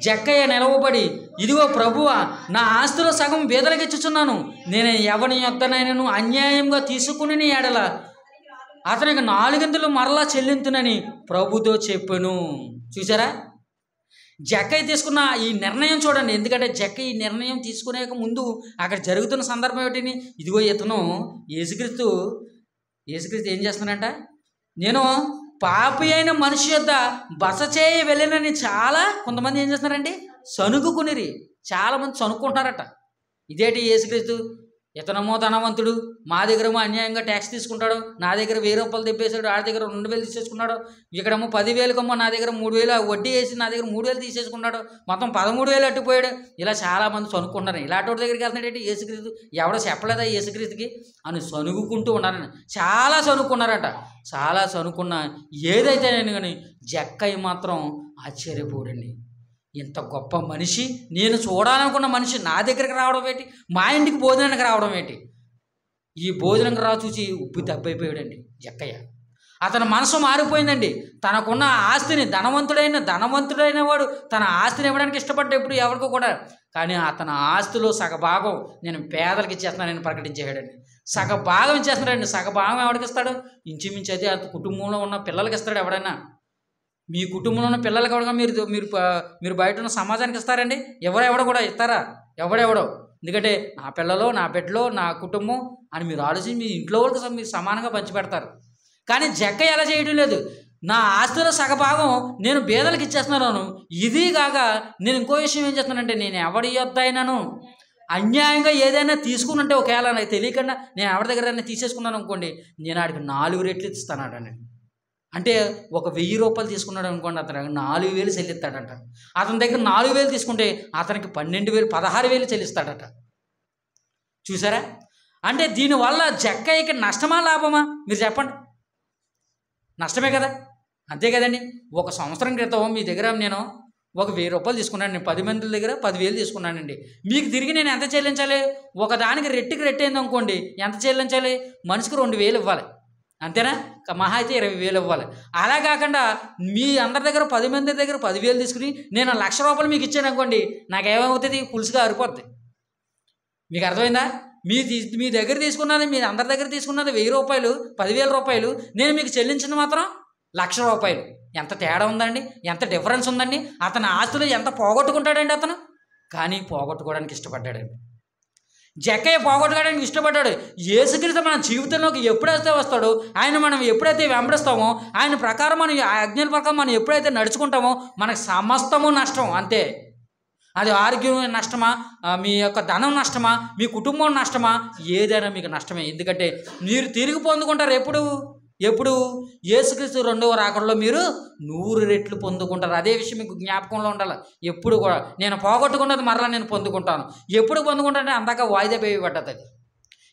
జక్కయ్య నిలవబడి, ఇదిగో ప్రభువా, నా ఆస్తిలో సగం బీదలకిచ్చుచున్నాను. నేను ఎవని యొద్దనైనను అన్యాయంగా తీసుకుని ఎడల అతనికి 4 మరలా చెల్లింతునని ప్రభుతో చెప్పాను. చూసారా, జక్కయ్య తీసుకున్న ఈ నిర్ణయం చూడండి. ఎందుకంటే జక్కయ్య ఈ నిర్ణయం తీసుకునే ముందు అక్కడ జరుగుతున్న సందర్భం ఏమిటి? ఇదిగో ఇతను యేసుక్రీస్తు ఏం చేస్తున్నాడంట? నేను పాపి అయిన మనిషి యొద్ద బస చేయ వెళ్ళినని చాలా కొంతమంది ఏం చేస్తున్నారండి? సనుగుకునిరి. చాలామంది సనుక్కుంటారట. ఇదేంటి యేసుక్రీస్తు, ఇతనమో ధనవంతుడు, మా దగ్గరేమో అన్యాయంగా ట్యాక్స్ తీసుకుంటాడు, నా దగ్గర 1000 రూపాయలు తెప్పేశాడు, ఆడి దగ్గర 2000 తీసేసుకున్నాడు, ఇక్కడేమో 10,000కమ్మో నా దగ్గర 3,000 వడ్డీ వేసి నా దగ్గర 3,000 తీసేసుకున్నాడు, మొత్తం 13,000 అట్టుపోయాడు. ఇలా చాలామంది సనుక్కుంటారు. ఇలాంటి వాడి దగ్గరికి వెళ్తున్నాడు యేసుక్రీస్తు, ఎవడో చెప్పలేదా యేసుక్రీస్తుకి అని సనుగుకుంటూ ఉన్నారని చాలా సనుక్కున్నారట. చాలా సనుక్కున్న ఏదైతే నేను కానీ జక్కయ్య మాత్రం ఆశ్చర్యపోడండి. ఇంత గొప్ప మనిషి, నేను చూడాలనుకున్న మనిషి నా దగ్గరికి రావడం ఏంటి, మా ఇంటికి భోజనానికి రావడం ఏంటి? ఈ భోజనంకి చూసి ఉప్పి దబ్బైపోయాడండి జక్కయ్య. అతని మనసు మారిపోయిందండి. తనకున్న ఆస్తిని, ధనవంతుడైన వాడు తన ఆస్తిని ఇవ్వడానికి ఇష్టపడ్డా ఎప్పుడు ఎవరికో కూడా. కానీ అతని ఆస్తిలో సగభాగం నేను పేదలకు ఇచ్చేస్తున్నానని ప్రకటించేశాడండి. సగభాగం ఇచ్చేస్తున్నాడండి. సగభాగం ఎవరికి ఇస్తాడు? ఇంచుమించు అయితే ఆ కుటుంబంలో ఉన్న పిల్లలకి ఇస్తాడు. ఎవడైనా మీ కుటుంబంలో ఉన్న పిల్లలకి ఎవడగా మీరు బయట ఉన్న సమాజానికి ఇస్తారండి? ఎవడో కూడా ఇస్తారా? ఎవడెవడో ఎందుకంటే నా పిల్లలో, నా బిడ్డలో, నా కుటుంబం అని మీరు ఆలోచించి మీ ఇంట్లో వాళ్ళకి మీరు సమానంగా పంచిపెడతారు. కానీ జక్కయ్య ఎలా చేయడం లేదు. నా ఆస్తిలో సగభాగం నేను బేదలకు ఇచ్చేస్తున్నాను. ఇది కాక నేను ఇంకో విషయం ఏం చేస్తున్నానంటే, నేను ఎవడి యొద్ద అయినాను అన్యాయంగా ఏదైనా తీసుకుని ఉంటే ఒకవేళ నాకు తెలియకుండా నేను ఎవరి దగ్గర తీసేసుకున్నాను అనుకోండి, నేను ఆడికి 4 రెట్లు ఇస్తానండి. అంటే ఒక 1000 రూపాయలు తీసుకున్నాడు అనుకోండి, అతను 4000 చెల్లిస్తాడట. అతని దగ్గర 4000 తీసుకుంటే అతనికి 12,000 16,000 చెల్లిస్తాడట. చూసారా? అంటే దీనివల్ల జక్కయ్యకి నష్టమా లాభమా మీరు చెప్పండి? నష్టమే కదా, అంతే కదండి. 1 సంవత్సరం క్రితం మీ దగ్గర నేను ఒక 1000 రూపాయలు తీసుకున్నాను. 10 మంది దగ్గర 10,000 తీసుకున్నానండి. మీకు తిరిగి నేను ఎంత చెల్లించాలి? ఒకదానికి రెట్టికి రెట్టయింది అనుకోండి, ఎంత చెల్లించాలి? మనిషికి 2,000 ఇవ్వాలి, అంతేనా? మహా అయితే 20,000 ఇవ్వాలి. అలా కాకుండా మీ అందరి దగ్గర 10 మంది దగ్గర 10,000 తీసుకుని నేను 1,00,000 రూపాయలు మీకు ఇచ్చాను అనుకోండి, నాకేమవుతుంది? పులుసుగా అరిపోద్ది. మీకు అర్థమైందా? మీ దగ్గర తీసుకున్నది, మీ అందరి దగ్గర తీసుకున్నది 1000 రూపాయలు, 10,000 రూపాయలు, నేను మీకు చెల్లించింది మాత్రం 1,00,000 రూపాయలు. ఎంత తేడా ఉందండి, ఎంత డిఫరెన్స్ ఉందండి. అతని ఆస్తులు ఎంత పోగొట్టుకుంటాడండి అతను, కానీ పోగొట్టుకోవడానికి ఇష్టపడ్డాడండి. జక్కయ్య పోగొట్టుకోవడానికి ఇష్టపడ్డాడు. యేసుక్రీస్తు మన జీవితంలోకి ఎప్పుడైతే వస్తాడో, ఆయన మనం ఎప్పుడైతే వెంబడిస్తామో, ఆయన ప్రకారం మనం ఆజ్ఞల ప్రకారం మనం ఎప్పుడైతే నడుచుకుంటామో మనకు సమస్తము నష్టం, అంతే. అది ఆరోగ్యం నష్టమా, మీ యొక్క ధనం నష్టమా, మీ కుటుంబం నష్టమా, ఏదైనా మీకు నష్టమే. ఎందుకంటే మీరు తిరిగి పొందుకుంటారు ఎప్పుడు యేసుక్రీస్తు 2వ రాకడలో మీరు 100 రెట్లు పొందుకుంటారు. అదే విషయం మీకు జ్ఞాపకంలో ఉండాలి. ఎప్పుడు కూడా నేను పోగొట్టుకున్నది మరలా నేను పొందుకుంటాను. ఎప్పుడు పొందుకుంటానంటే అందాక వాయిదా వేయబడ్డది. అది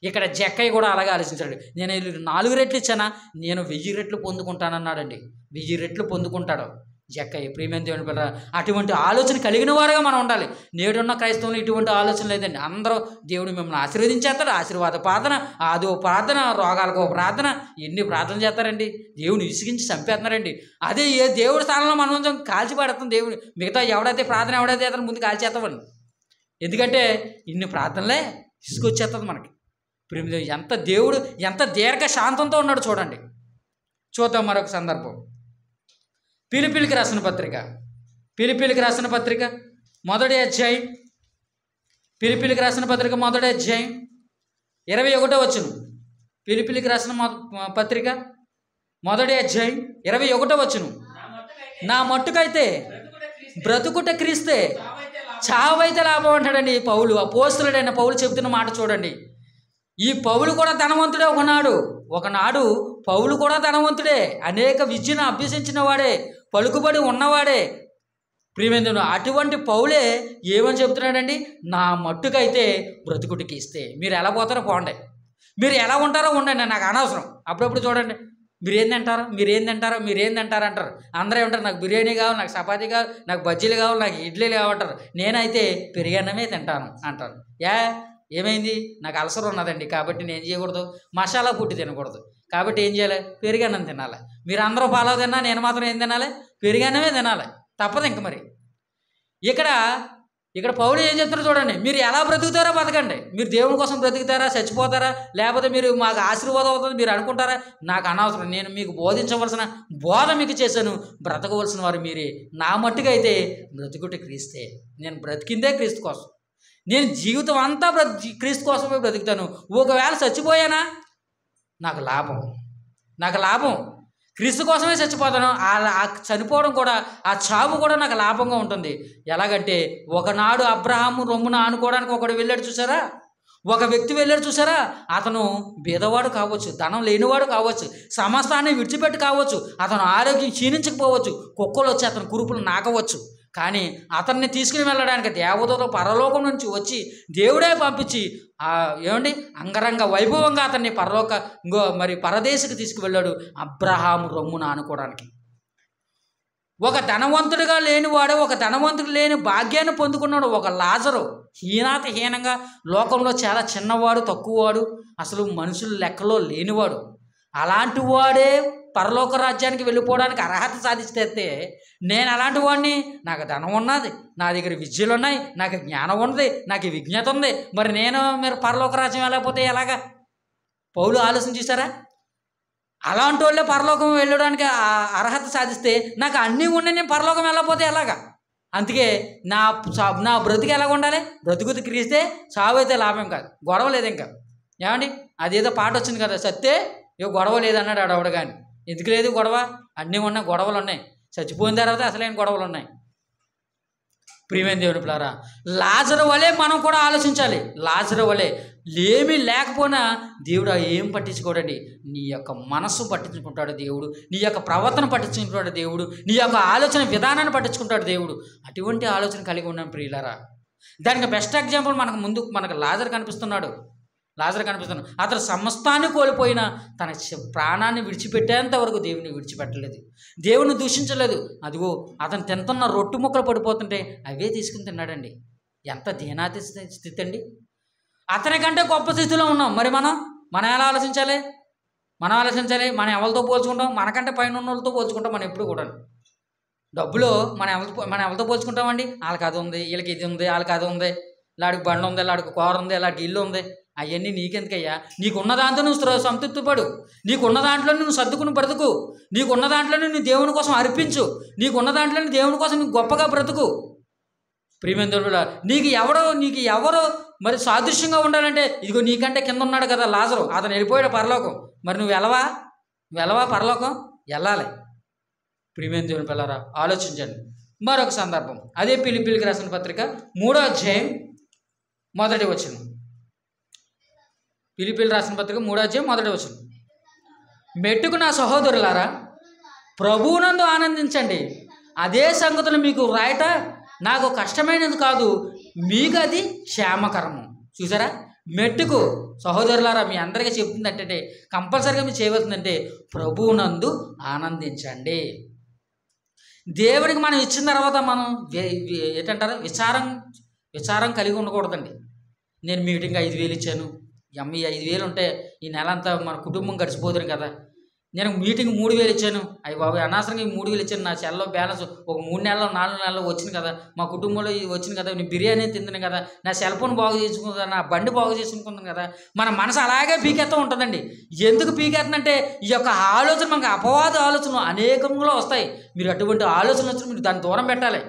ఇక్కడ జక్కయ్య కూడా అలాగే ఆలోచించాడు. నేను 4 రెట్లు ఇచ్చానా, నేను 1000 రెట్లు పొందుకుంటానన్నాడండి. 1000 రెట్లు పొందుకుంటాడు జక్కయ్య. ప్రియమైన దేవుని పిల్లరా, అటువంటి ఆలోచన కలిగిన వారుగా మనం ఉండాలి. నేడున్న క్రైస్తవులు ఇటువంటి ఆలోచన లేదండి. అందరూ దేవుడు మిమ్మల్ని ఆశీర్వదించేస్తాడు. ఆశీర్వాద ప్రార్థన, ఆదో ప్రార్థన, రోగాలకు ప్రార్థన, ఎన్ని ప్రార్థన చేస్తారండి. దేవుని విసిగించి చంపేస్తున్నారండి. అదే ఏ దేవుడి స్థానంలో మనం కొంచెం కాల్చి పడుతుంది దేవుడు. మిగతా ఎవడైతే ప్రార్థన ఎవడైతే అతను ముందు కాల్చేస్తామని. ఎందుకంటే ఇన్ని ప్రార్థనలే విసుకొచ్చేస్తుంది మనకి. ఎంత దేవుడు ఎంత దీర్ఘ శాంతంతో ఉన్నాడు చూడండి. చూద్దాం మరొక సందర్భం. ఫిలిప్పీయులకు రాసిన పత్రిక, ఫిలిప్పీయులకు రాసిన పత్రిక 1వ అధ్యాయం, ఫిలిప్పీయులకు రాసిన పత్రిక 1వ అధ్యాయం 21వ వచనం. ఫిలిప్పీయులకు రాసిన పత్రిక 1వ అధ్యాయం 21వ వచనం. నా మట్టుకైతే బ్రతుకుట క్రీస్తే, చావైతే లాభం అంటాడండి పౌలు. అపోస్తలుడైన పౌలు చెబుతున్న మాట చూడండి. ఈ పౌలు కూడా ధనవంతుడే. ఒకనాడు పౌలు కూడా ధనవంతుడే, అనేక విద్యను అభ్యసించిన వాడే, పలుకుబడి ఉన్నవాడే. ప్రియమైన అటువంటి పౌలే ఏమని చెబుతున్నాడండి? నా మట్టుకైతే బ్రతుకుడికి ఇస్తే. మీరు ఎలా పోతారో పోండి, మీరు ఎలా ఉంటారో ఉండండి, నాకు అనవసరం. అప్పుడప్పుడు చూడండి, మీరేం తింటారు అంటారు. అందరూ ఏమంటారు? నాకు బిర్యానీ కావాలి, నాకు చపాతీ కావాలి, నాకు బజ్జీలు కావాలి, నాకు ఇడ్లీలు కావాలంటారు. నేనైతే పెరుగన్నమే తింటాను అంటారు. ఏమైంది? నాకు అల్సర్ ఉన్నదండి, కాబట్టి నేను ఏం చేయకూడదు? మసాలా పుట్టి తినకూడదు. కాబట్టి ఏం చేయాలి? పెరుగన్నం తినాలి. మీరు అందరూ పాలవ తిన్నా, నేను మాత్రం ఏం తినాలి? పెరుగన్నమే తినాలి, తప్పదు ఇంక. మరి ఇక్కడ పౌలు ఏం చెప్తారో చూడండి. మీరు ఎలా బ్రతుకుతారో బతకండి. మీరు దేవుని కోసం బ్రతుకుతారా, చచ్చిపోతారా, లేకపోతే మీరు మాకు ఆశీర్వాదం అవుతుంది మీరు అనుకుంటారా, నాకు అనవసరం. నేను మీకు బోధించవలసిన బోధ మీకు చేశాను. బ్రతకవలసిన వారు మీరే. నా మట్టుకైతే బ్రతుకుట క్రీస్తే. నేను బ్రతికిందే క్రీస్తు కోసం. నేను జీవితం అంతా క్రీస్తు కోసమే బ్రతుకుతాను. ఒకవేళ చచ్చిపోయానా నాకు లాభం. క్రీస్తు కోసమే చచ్చిపోతాను. ఆ చనిపోవడం కూడా, ఆ చావు కూడా నాకు లాభంగా ఉంటుంది. ఎలాగంటే ఒకనాడు అబ్రహాము రొమ్మున ఆనుకోవడానికి ఒకడు వెళ్ళాడు చూసారా, ఒక వ్యక్తి వెళ్ళాడు చూసారా. అతను బీదవాడు కావచ్చు, ధనం లేనివాడు కావచ్చు, సమస్తాన్ని విడిచిపెట్టి కావచ్చు, అతను ఆరోగ్యం క్షీణించకపోవచ్చు, కుక్కలు వచ్చి అతని కురుపులు నాకవచ్చు. కానీ అతన్ని తీసుకుని వెళ్ళడానికి దేవదూత పరలోకం నుంచి వచ్చి దేవుడే పంపించి అంగరంగ వైభవంగా అతన్ని పరదేశికి తీసుకువెళ్ళాడు అబ్రహాము రొమ్మున ఆనుకోవడానికి. ఒక ధనవంతుడిగా లేనివాడు, ఒక ధనవంతుడు లేని భాగ్యాన్ని పొందుకున్నాడు ఒక లాజరు. హీనంగా లోకంలో చాలా చిన్నవాడు, తక్కువవాడు, అసలు మనుషుల లెక్కలో లేనివాడు. అలాంటి వాడే పరలోక రాజ్యానికి వెళ్ళిపోవడానికి అర్హత సాధిస్తే, నేను అలాంటి వాడిని, నాకు ధనం ఉన్నది, నా దగ్గర విద్యలు ఉన్నాయి, నాకు జ్ఞానం ఉన్నది, నాకు విజ్ఞత ఉంది, మరి మీరు పరలోక రాజ్యం వెళ్ళకపోతే ఎలాగా? పౌలు ఆలోచన చేశారా? అలాంటి వాళ్ళే పరలోకం వెళ్ళడానికి అర్హత సాధిస్తే, నాకు అన్నీ ఉండి నేను పరలోకం వెళ్ళకపోతే ఎలాగా? అందుకే నా బ్రతుకు ఎలాగ ఉండాలి? బ్రతుకుతూ క్రీస్తే చావు అయితే లాభం కాదు, గొడవ లేదు ఇంకా. ఏమండి, అదేదో పాట వచ్చింది కదా, సత్తే ఇక గొడవ లేదన్నాడు ఆడవడు. కానీ ఎందుకు లేదు గొడవ? అన్నీ ఉన్నాయి, గొడవలు ఉన్నాయి. చచ్చిపోయిన తర్వాత అసలైన గొడవలు ఉన్నాయి. ప్రియమైన దేవుని పిల్లారా, లాజరు వలె మనం కూడా ఆలోచించాలి. లాజరు వలె ఏమీ లేకపోయినా దేవుడు ఏం పట్టించుకోడండి. నీ యొక్క మనస్సు పట్టించుకుంటాడు దేవుడు, నీ యొక్క ప్రవర్తన పట్టించుకుంటాడు దేవుడు, నీ యొక్క ఆలోచన విధానాన్ని పట్టించుకుంటాడు దేవుడు. అటువంటి ఆలోచన కలిగి ఉన్నాం ప్రియులారా. దానికి బెస్ట్ ఎగ్జాంపుల్ మనకు లాజరు కనిపిస్తున్నాడు. అతను సమస్తాన్ని కోల్పోయిన తన ప్రాణాన్ని విడిచిపెట్టేంత వరకు దేవుని విడిచిపెట్టలేదు, దేవుని దూషించలేదు. అదిగో అతను తింటున్న రొట్టు ముక్కలు పడిపోతుంటే అవే తీసుకుని తిన్నాడండి. ఎంత దీనాతి స్థితి అండి! అతనికంటే గొప్ప స్థితిలో ఉన్నాం. మరి మనం ఎలా ఆలోచించాలి? మనం ఎవరితో పోల్చుకుంటాం? మనకంటే పైన ఉన్న వాళ్ళతో పోల్చుకుంటాం. మనం ఎప్పుడు కూడా డబ్బులో మనం ఎవరితో పోల్చుకుంటామండి? వాళ్ళకి అది ఉంది, వీళ్ళకి ఇది ఉంది, వాళ్ళకి అది ఉంది, లాడికి బండి ఉంది, లాడికి కూర ఉంది, లాడికి ఇల్లు ఉంది. అవన్నీ నీకెందుకయ్యా? నీకున్న దాంతో నువ్వు సంతృప్తి పడు, నీకున్న దాంట్లో నువ్వు సర్దుకుని బ్రతుకు, నీకున్న దాంట్లోనే నువ్వు దేవుని కోసం అర్పించు, నీకున్న దాంట్లోనే దేవుని కోసం నువ్వు గొప్పగా బ్రతుకు. ప్రియమైన దేవుడా, నీకు ఎవరో మరి సాదృశ్యంగా ఉండాలంటే ఇదిగో నీకంటే కింద ఉన్నాడు కదా లాజరు, అతను వెళ్ళిపోయాడు పరలోకం. మరి నువ్వు వెళ్ళవా పరలోకం? వెళ్ళాలి. ప్రియమైన దేవుని పిల్లారా, ఆలోచించండి. మరొక సందర్భం, అదే ఫిలిప్పీయులకు రాసిన పత్రిక 3వ అధ్యాయం 1వ వచనం. ఫిలిప్పీయులకు రాసిన పత్రిక 3వ అధ్యాయం 1వ వచనం. మెట్టుకు నా సహోదరులారా, ప్రభువునందు ఆనందించండి. అదే సంగతులు మీకు రాయట నాకు కష్టమైనది కాదు, మీకు అది క్షేమకరము. చూసారా? మెట్టుకు సహోదరులారా, మీ అందరికీ చెప్తుంది అంటే కంపల్సరీగా మీరు చేయవలసిందంటే ప్రభువునందు ఆనందించండి. దేవునికి మనం ఇచ్చిన తర్వాత మనం ఏంటంటారు, విచారం కలిగి ఉండకూడదండి. నేను మీటింగ్ 5,000 ఇచ్చాను, ఈ 5,000 ఉంటే ఈ నెల అంతా మన కుటుంబం గడిచిపోతుంది కదా. నేను మీటింగ్ 3,000 ఇచ్చాను, అయ్యి బాబు అనవసరంగా ఈ 3,000 ఇచ్చాను, నా సెల్లో బ్యాలెన్స్ ఒక 3 నెలలు 4 నెలలు వచ్చింది కదా, మా కుటుంబంలో ఇది వచ్చింది కదా, నేను బిర్యానీ తిందాను కదా, నా సెల్ ఫోన్ బాగు చేసుకుందా, నా బండి బాగు చేసుకుంటాను కదా. మన మనసు అలాగే పీకెత్తా ఉంటుందండి. ఎందుకు పీకెత్తుందంటే ఈ యొక్క ఆలోచన మనకు అపవాద ఆలోచనలు అనేకంగా వస్తాయి. మీరు అటువంటి ఆలోచన వచ్చిన మీరు దాన్ని దూరం పెట్టాలి.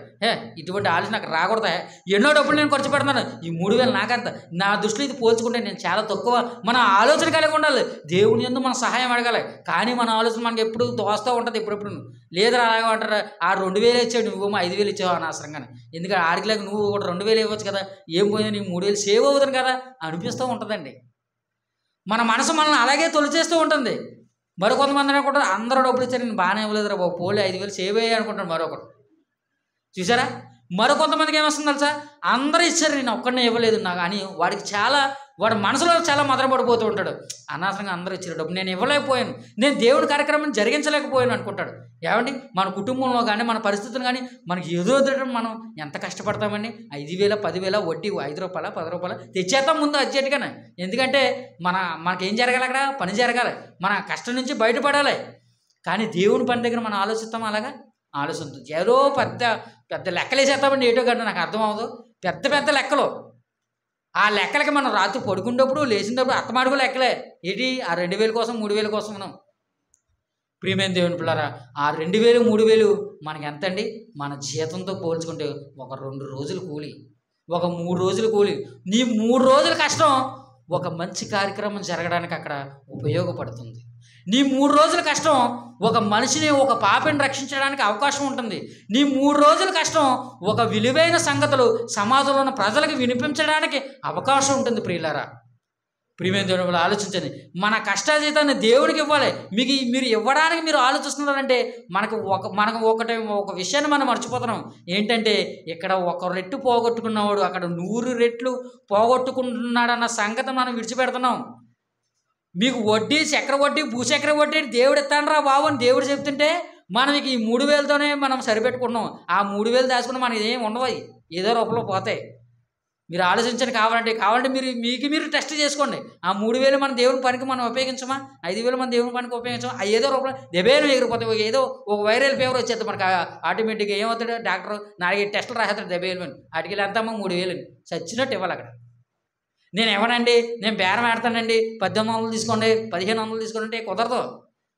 ఇటువంటి ఆలోచన నాకు రాకూడదా? ఎన్నో డబ్బులు నేను ఖర్చు పెడుతున్నాను, ఈ 3,000 నాకంత, నా దృష్టిలో ఇది పోల్చుకుంటే నేను చాలా తక్కువ. మన ఆలోచన కలిగి ఉండాలి, దేవుని యందు మన సహాయం అడగాలి. కానీ మన ఆలోచన మనకి ఎప్పుడు దోస్తూ ఉంటుంది. ఎప్పుడెప్పుడు లేదా అలాగే అంటారా, ఆ 2,000 ఇచ్చాడు, నువ్వు 5,000 ఇచ్చావు అనవసరంగానే. ఎందుకంటే ఆడికిలాగా నువ్వు కూడా 2,000 ఇవ్వచ్చు కదా, ఏం పోయింది, నీకు 3,000 సేవ్ అవుతుంది కదా అనిపిస్తూ ఉంటుందండి. మన మనసు మనల్ని అలాగే తొలిచేస్తూ ఉంటుంది. మరికొంతమంది అనుకుంటారు, అందరూ డబ్బులు ఇచ్చారు, నేను బాగానే ఇవ్వలేదురా బాబు, పోలే 5,000 సేవ్ అయ్యాయి అనుకుంటాను మరొకరు. చూసారా? మరికొంతమందికి ఏమొస్తుంది తెలుసా, అందరూ ఇచ్చారు నేను ఒక్కడనే ఇవ్వలేదు నాకు అని వాడి మనసులో చాలా మదనపడిపోతూ ఉంటాడు. అనవసరంగా అందరూ ఇచ్చారు డబ్బు, నేను ఇవ్వలేకపోయాను, నేను దేవుడి కార్యక్రమం జరిగించలేకపోయాను అనుకుంటాడు. ఏమండి, మన కుటుంబంలో కానీ మన పరిస్థితులు కానీ మనకి ఎదురొద్దడం మనం ఎంత కష్టపడతామండి. 5,000 10,000 వడ్డీ, 5 రూపాయల 10 రూపాయలు తెచ్చేస్తాం ముందు అర్జెంట్గానే. ఎందుకంటే మనకేం జరగాలి, అక్కడ పని జరగాలి, మన కష్టం నుంచి బయటపడాలి. కానీ దేవుని పని దగ్గర మనం ఆలోచిస్తాం, అలాగా ఆలోచిస్తుంది. ఏదో పెద్ద లెక్కలు వేసేస్తామండి, ఏటో గంట నాకు అర్థం అవ్వదు. పెద్ద లెక్కలు, ఆ లెక్కలకి మనం రాత్రి పడుకునేటప్పుడు లేచినప్పుడు అత్తమాడుకు లెక్కలే ఏంటి, ఆ 2,000 కోసం 3,000 కోసం మనం. ప్రియమైన దేవుని పిల్లారా, ఆ 2,000 3,000 మనకి ఎంత అండి? మన జీతంతో పోల్చుకుంటే ఒక 2 రోజులు కూలి, ఒక 3 రోజులు కూలి. నీ 3 రోజుల కష్టం ఒక మంచి కార్యక్రమం జరగడానికి అక్కడ ఉపయోగపడుతుంది. నీ 3 రోజుల కష్టం ఒక మనిషిని, ఒక పాపిని రక్షించడానికి అవకాశం ఉంటుంది. నీ 3 రోజుల కష్టం ఒక విలువైన సంగతులు సమాజంలో ఉన్న ప్రజలకు వినిపించడానికి అవకాశం ఉంటుంది. ప్రియులారా, ప్రియమైన దేవుని ఆలోచించండి. మన కష్టాజీతాన్ని దేవుడికి ఇవ్వాలి. మీరు ఇవ్వడానికి మీరు ఆలోచిస్తున్నారంటే ఒక విషయాన్ని మనం మర్చిపోతున్నాం. ఏంటంటే ఇక్కడ 1 రెట్టు పోగొట్టుకున్నవాడు అక్కడ 100 రెట్లు పోగొట్టుకుంటున్నాడన్న సంగతి మనం విడిచిపెడుతున్నాం. మీకు వడ్డీ, చక్ర వడ్డీ, భూచక్ర వడ్డీ దేవుడు ఇస్తానరా బాబు అని దేవుడు చెప్తుంటే మనం ఈ 3,000తోనే మనం సరిపెట్టుకుంటున్నాం. ఆ 3,000 దాచుకుని మనకి ఏం ఉండవు, ఏదో రూపంలో పోతాయి. మీరు ఆలోచించండి. కావాలంటే మీరు టెస్ట్ చేసుకోండి. ఆ 3,000 మన దేవుని పనికి మనం ఉపయోగించమా? 5,000 మన దేవుని పనికి ఉపయోగించమా? ఏదో రూపంలో దెబ్బేలు ఎగిరిపోతాయి. ఏదో ఒక వైరల్ ఫీవర్ వచ్చేది మనకి ఆటోమేటిక్గా. ఏమవుతాడు డాక్టర్ 4 టెస్టులు రాసేస్తాడు, దెబ్బేలు వాటికి వెళ్ళి ఎంతమ్మా 3,000 చచ్చినట్టు ఇవ్వాలి. అక్కడ నేను ఇవ్వనండి, నేను బేరం ఆడతానండి, 1,800 తీసుకోండి, 1,500 తీసుకోండి అంటే కుదరదు.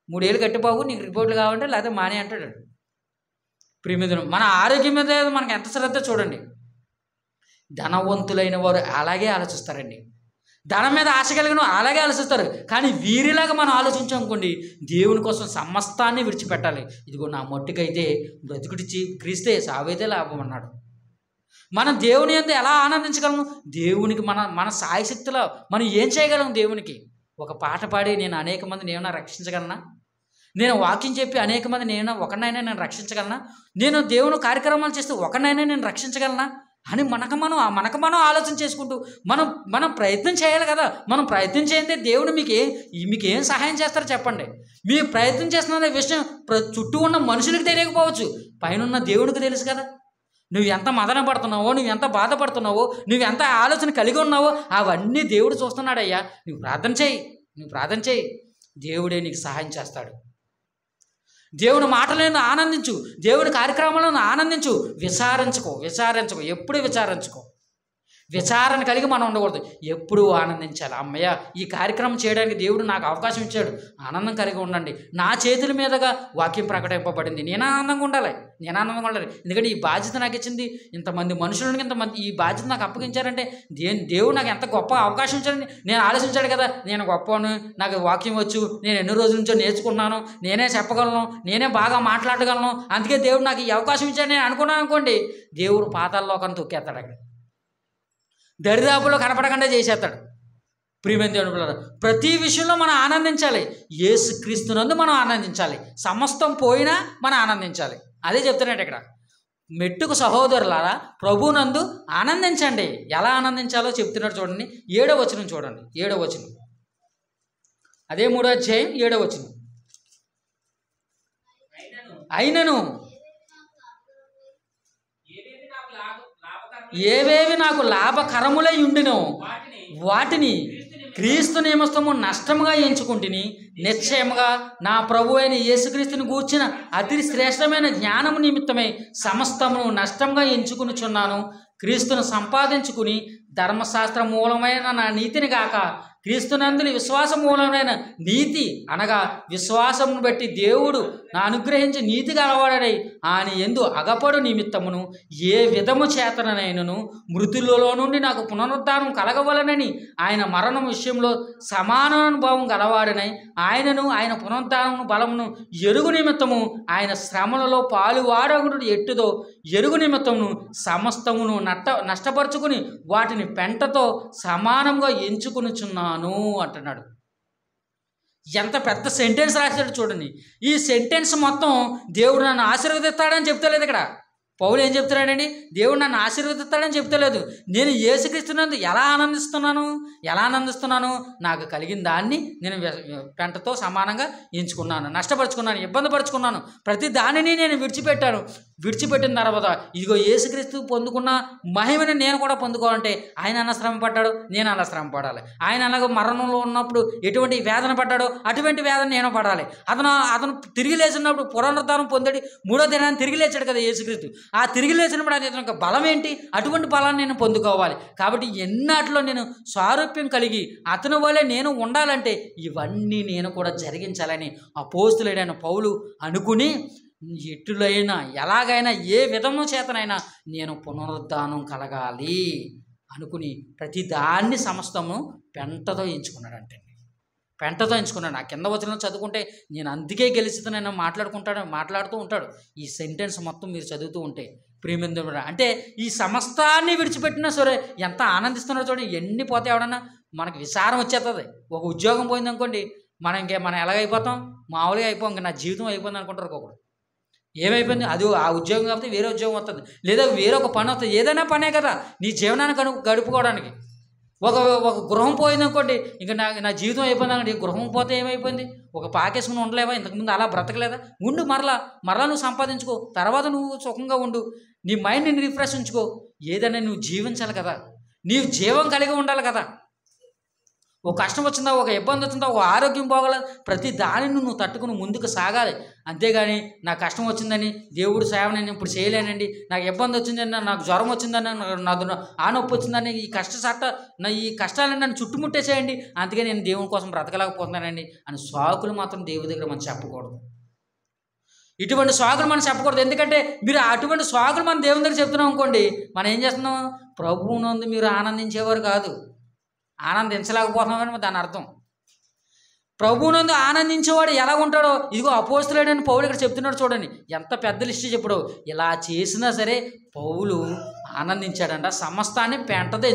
3,000 కట్టిపోవు, నీకు రిపోర్ట్లు కావాలంటే లేకపోతే మానే అంటాడు. ప్రియమిత్రులు, మన ఆరోగ్యం మీద మనకు ఎంత శ్రద్ధ చూడండి. ధనవంతులైన వారు అలాగే ఆలోచిస్తారండి. ధనం మీద ఆశ కలిగిన అలాగే ఆలోచిస్తారు. కానీ వీరిలాగా మనం ఆలోచించామనుకోండి, దేవుని కోసం సమస్తాన్ని విడిచిపెట్టాలి. ఇదిగో నా మట్టుకైతే బ్రతుకుడిచి క్రీస్తే, సావైతే లాభం అన్నాడు. మనం దేవుని యందు ఎలా ఆనందించగలము? దేవునికి మన సాయశక్తిలో మనం ఏం చేయగలం? దేవునికి ఒక పాట పాడి నేను అనేక మందిని ఏమైనా రక్షించగలనా? నేను వాక్యం చెప్పి అనేక మందిని ఒకరినైనా నేను రక్షించగలనా? నేను దేవుని కార్యక్రమాలు చేస్తే ఒకరినైనా నేను రక్షించగలనా అని మనకు మనం ఆలోచన చేసుకుంటూ మనం ప్రయత్నం చేయాలి కదా. మనం ప్రయత్నం చేయండి, దేవుడు మీకు ఏం సహాయం చేస్తారో చెప్పండి. మీరు ప్రయత్నం చేస్తున్న విషయం చుట్టూ ఉన్న మనుషులకు తెలియకపోవచ్చు, పైన దేవునికి తెలుసు కదా. నువ్వు ఎంత మదన పడుతున్నావో, నువ్వు ఎంత బాధపడుతున్నావో, నువ్వు ఎంత ఆలోచన కలిగి ఉన్నావో అవన్నీ దేవుడు చూస్తున్నాడయ్యా. నువ్వు ప్రార్థన చేయి, దేవుడే నీకు సహాయం చేస్తాడు. దేవుని మాటలను ఆనందించు, దేవుని కార్యక్రమాలను ఆనందించు. విచారించుకో, ఎప్పుడు విచారించుకో. విచారణ కలిగి మనం ఉండకూడదు, ఎప్పుడూ ఆనందించాలి. అమ్మయ్య, ఈ కార్యక్రమం చేయడానికి దేవుడు నాకు అవకాశం ఇచ్చాడు, ఆనందం కలిగి ఉండండి. నా చేతుల మీదుగా వాక్యం ప్రకటింపబడింది, నేను ఆనందంగా ఉండాలి. ఎందుకంటే ఈ బాధ్యత నాకు ఇచ్చింది, ఇంతమంది మనుషులను ఇంతమంది ఈ బాధ్యత నాకు అప్పగించారంటే దేవుడు నాకు ఎంత గొప్ప అవకాశం ఇచ్చాడని నేను ఆలోచించాడు కదా. నేను గొప్పను, నాకు వాక్యం వచ్చు, నేను ఎన్నో రోజుల నుంచో నేర్చుకున్నాను, నేనే చెప్పగలను, నేనే బాగా మాట్లాడగలను, అందుకే దేవుడు నాకు ఈ అవకాశం ఇచ్చాడు నేను అనుకున్నాను అనుకోండి, దేవుడు పాతాళలోకాన్ని తొక్కేస్తాడు. అక్కడ దరిదాపులో కనపడకుండా చేసేస్తాడు. ప్రియమైన దేవుని పిల్లలు, ప్రతి విషయంలో మనం ఆనందించాలి. యేసుక్రీస్తునందు మనం ఆనందించాలి. సమస్తం పోయినా మనం ఆనందించాలి. అదే చెప్తున్నాడు ఇక్కడ. మెట్టుకు సహోదరులారా, ప్రభువునందు ఆనందించండి. ఎలా ఆనందించాలో చెప్తున్నాడు చూడండి. 7వ వచనం చూడండి. 7వ వచనం, అదే 3వ అధ్యాయం 7వ వచనం. అయినను ఏవేవి నాకు లాభకరములై ఉండినో వాటిని క్రీస్తు నిమిత్తము నష్టముగా ఎంచుకుంటుని, నిశ్చయముగా నా ప్రభు అయిన యేసుక్రీస్తుని గూర్చిన అతి శ్రేష్టమైన జ్ఞానము నిమిత్తమై సమస్తమును నష్టంగా ఎంచుకునిచున్నాను. క్రీస్తును సంపాదించుకుని ధర్మశాస్త్ర మూలమైన నా నీతిని గాక క్రీస్తునందుని విశ్వాస మూలమైన నీతి అనగా విశ్వాసమును బట్టి దేవుడు నా అనుగ్రహించి నీతి గలవాడై ఆయన యందు అగపడు నిమిత్తమును ఏ విధము చేతనైనను మృతులలో నుండి నాకు పునరుద్ధానం కలగవలనని ఆయన మరణం విషయంలో సమానానుభవం గలవాడనై ఆయనను ఆయన పునరుద్ధానము బలమును ఎరుగు నిమిత్తము ఆయన శ్రమలలో పాలువాడగుడు ఎట్టుదో ఎరుగు నిమిత్తమును సమస్తమును నష్టపరుచుకుని వాటిని పెంటతో సమానంగా ఎంచుకునిచున్నాను అంటున్నాడు. ఎంత పెద్ద సెంటెన్స్ రాశాడు చూడండి. ఈ సెంటెన్స్ మొత్తం దేవుడు నన్ను ఆశీర్వదిస్తాడని చెప్తలేదు ఇక్కడ. పౌలు ఏం చెప్తున్నాడండి? దేవుడు నన్ను ఆశీర్వదిస్తాడని చెప్తలేదు. నేను యేసుక్రీస్తునందు ఎలా ఆనందిస్తున్నాను? నాకు కలిగిన దాన్ని నేను పెంటతో సమానంగా ఎంచుకున్నాను, నష్టపరుచుకున్నాను, ఇబ్బంది పరుచుకున్నాను, ప్రతి దానిని నేను విడిచిపెట్టిన తర్వాత ఇదిగో యేసుక్రీస్తు పొందుకున్న మహిమని నేను కూడా పొందుకోవాలంటే ఆయన అలా శ్రమ పడ్డాడు, నేను అలా శ్రమ పడాలి. ఆయన అలాగ మరణంలో ఉన్నప్పుడు ఎటువంటి వేదన పడ్డాడో అటువంటి వేదన నేను పడాలి. అతను తిరిగి లేచినప్పుడు పునరుద్ధానం పొందాడు, 3వ దినాన్ని తిరిగి లేచాడు కదా యేసుక్రీస్తు. ఆ తిరిగి లేచినప్పుడు అతనికి బలం ఏంటి? అటువంటి బలాన్ని నేను పొందుకోవాలి. కాబట్టి ఎన్నాటిలో నేను స్వారూప్యం కలిగి అతని వల్లే నేను ఉండాలంటే ఇవన్నీ నేను కూడా జరిగించాలని అపోస్తులుడైన పౌలు అనుకుని, ఎటులైనా ఎలాగైనా ఏ విధము చేతనైనా నేను పునరుద్ధానం కలగాలి అనుకుని ప్రతి దాన్ని సమస్తము పెంటతో ఎంచుకున్నాడంటే. ఆ కింద వచనం చదువుకుంటే నేను అందుకే గెలిచితనైనా మాట్లాడుతూ ఉంటాడు. ఈ సెంటెన్స్ మొత్తం మీరు చదువుతూ ఉంటే ప్రియమైన అంటే ఈ సమస్తాన్ని విడిచిపెట్టినా సరే ఎంత ఆనందిస్తున్నారో చూడండి. ఎన్ని పోతే ఎవడన్నా మనకి విచారం వచ్చేస్తుంది. ఒక ఉద్యోగం పోయింది అనుకోండి, మనం ఎలాగైపోతాం? మామూలుగా అయిపోం, ఇంకా నా జీవితం అయిపోయింది అనుకుంటారు ఒకడు. ఏమైపోయింది? అది ఆ ఉద్యోగం కాకపోతే వేరే ఉద్యోగం వస్తుంది, లేదా వేరొక పని వస్తుంది. ఏదైనా పనే కదా నీ జీవనాన్ని గడుపుకోవడానికి. ఒక గృహం పోయింది అనుకోండి, ఇంకా నా జీవితం అయిపోయింది అనుకోండి. గృహం పోతే ఏమైపోయింది? ఒక పాకేసుకుని ఉండలేవా? ఇంతకుముందు అలా బ్రతకలేదా? ఉండు, మరలా నువ్వు సంపాదించుకో, తర్వాత నువ్వు సుఖంగా ఉండు, నీ మైండ్ని రిఫ్రెష్ ఉంచుకో. ఏదైనా నువ్వు జీవించాలి కదా, నీవు జీవం కలిగి ఉండాలి కదా. ఒక కష్టం వచ్చిందా, ఒక ఇబ్బంది వచ్చిందా, ఒక ఆరోగ్యం బాగోలేదు, ప్రతి దానిని నువ్వు తట్టుకుని ముందుకు సాగాలి. అంతేగాని నాకు కష్టం వచ్చిందని దేవుడు సేవ నేను ఇప్పుడు చేయలేనండి, నాకు ఇబ్బంది వచ్చిందని, నాకు జ్వరం వచ్చిందని, నాకు ఆ నొప్పి వచ్చిందని, ఈ కష్టాలని నన్ను చుట్టుముట్టేసేయండి, అందుకే నేను దేవుని కోసం బ్రతకలేకపోతున్నానండి అని సాకులు మాత్రం దేవుడి దగ్గర మనం చెప్పకూడదు. ఇటువంటి సాకులు మనం చెప్పకూడదు. ఎందుకంటే మీరు అటువంటి సాకులు మనం దేవుని దగ్గర చెప్తున్నాం అనుకోండి, మనం ఏం చేస్తున్నాం? ప్రభువునందు మీరు ఆనందించేవారు కాదు, ఆనందించలేకపోతున్నామని దాని అర్థం. ప్రభువునందు ఆనందించేవాడు ఎలా ఉంటాడో ఇదిగో అపోస్తలుడైన పౌలు ఇక్కడ చెప్తున్నాడు. చూడండి ఎంత పెద్ద లిస్ట్ చెప్పాడు. ఇలా చేసినా సరే పౌలు ఆనందించాడంట, సమస్తాన్ని పెంటతో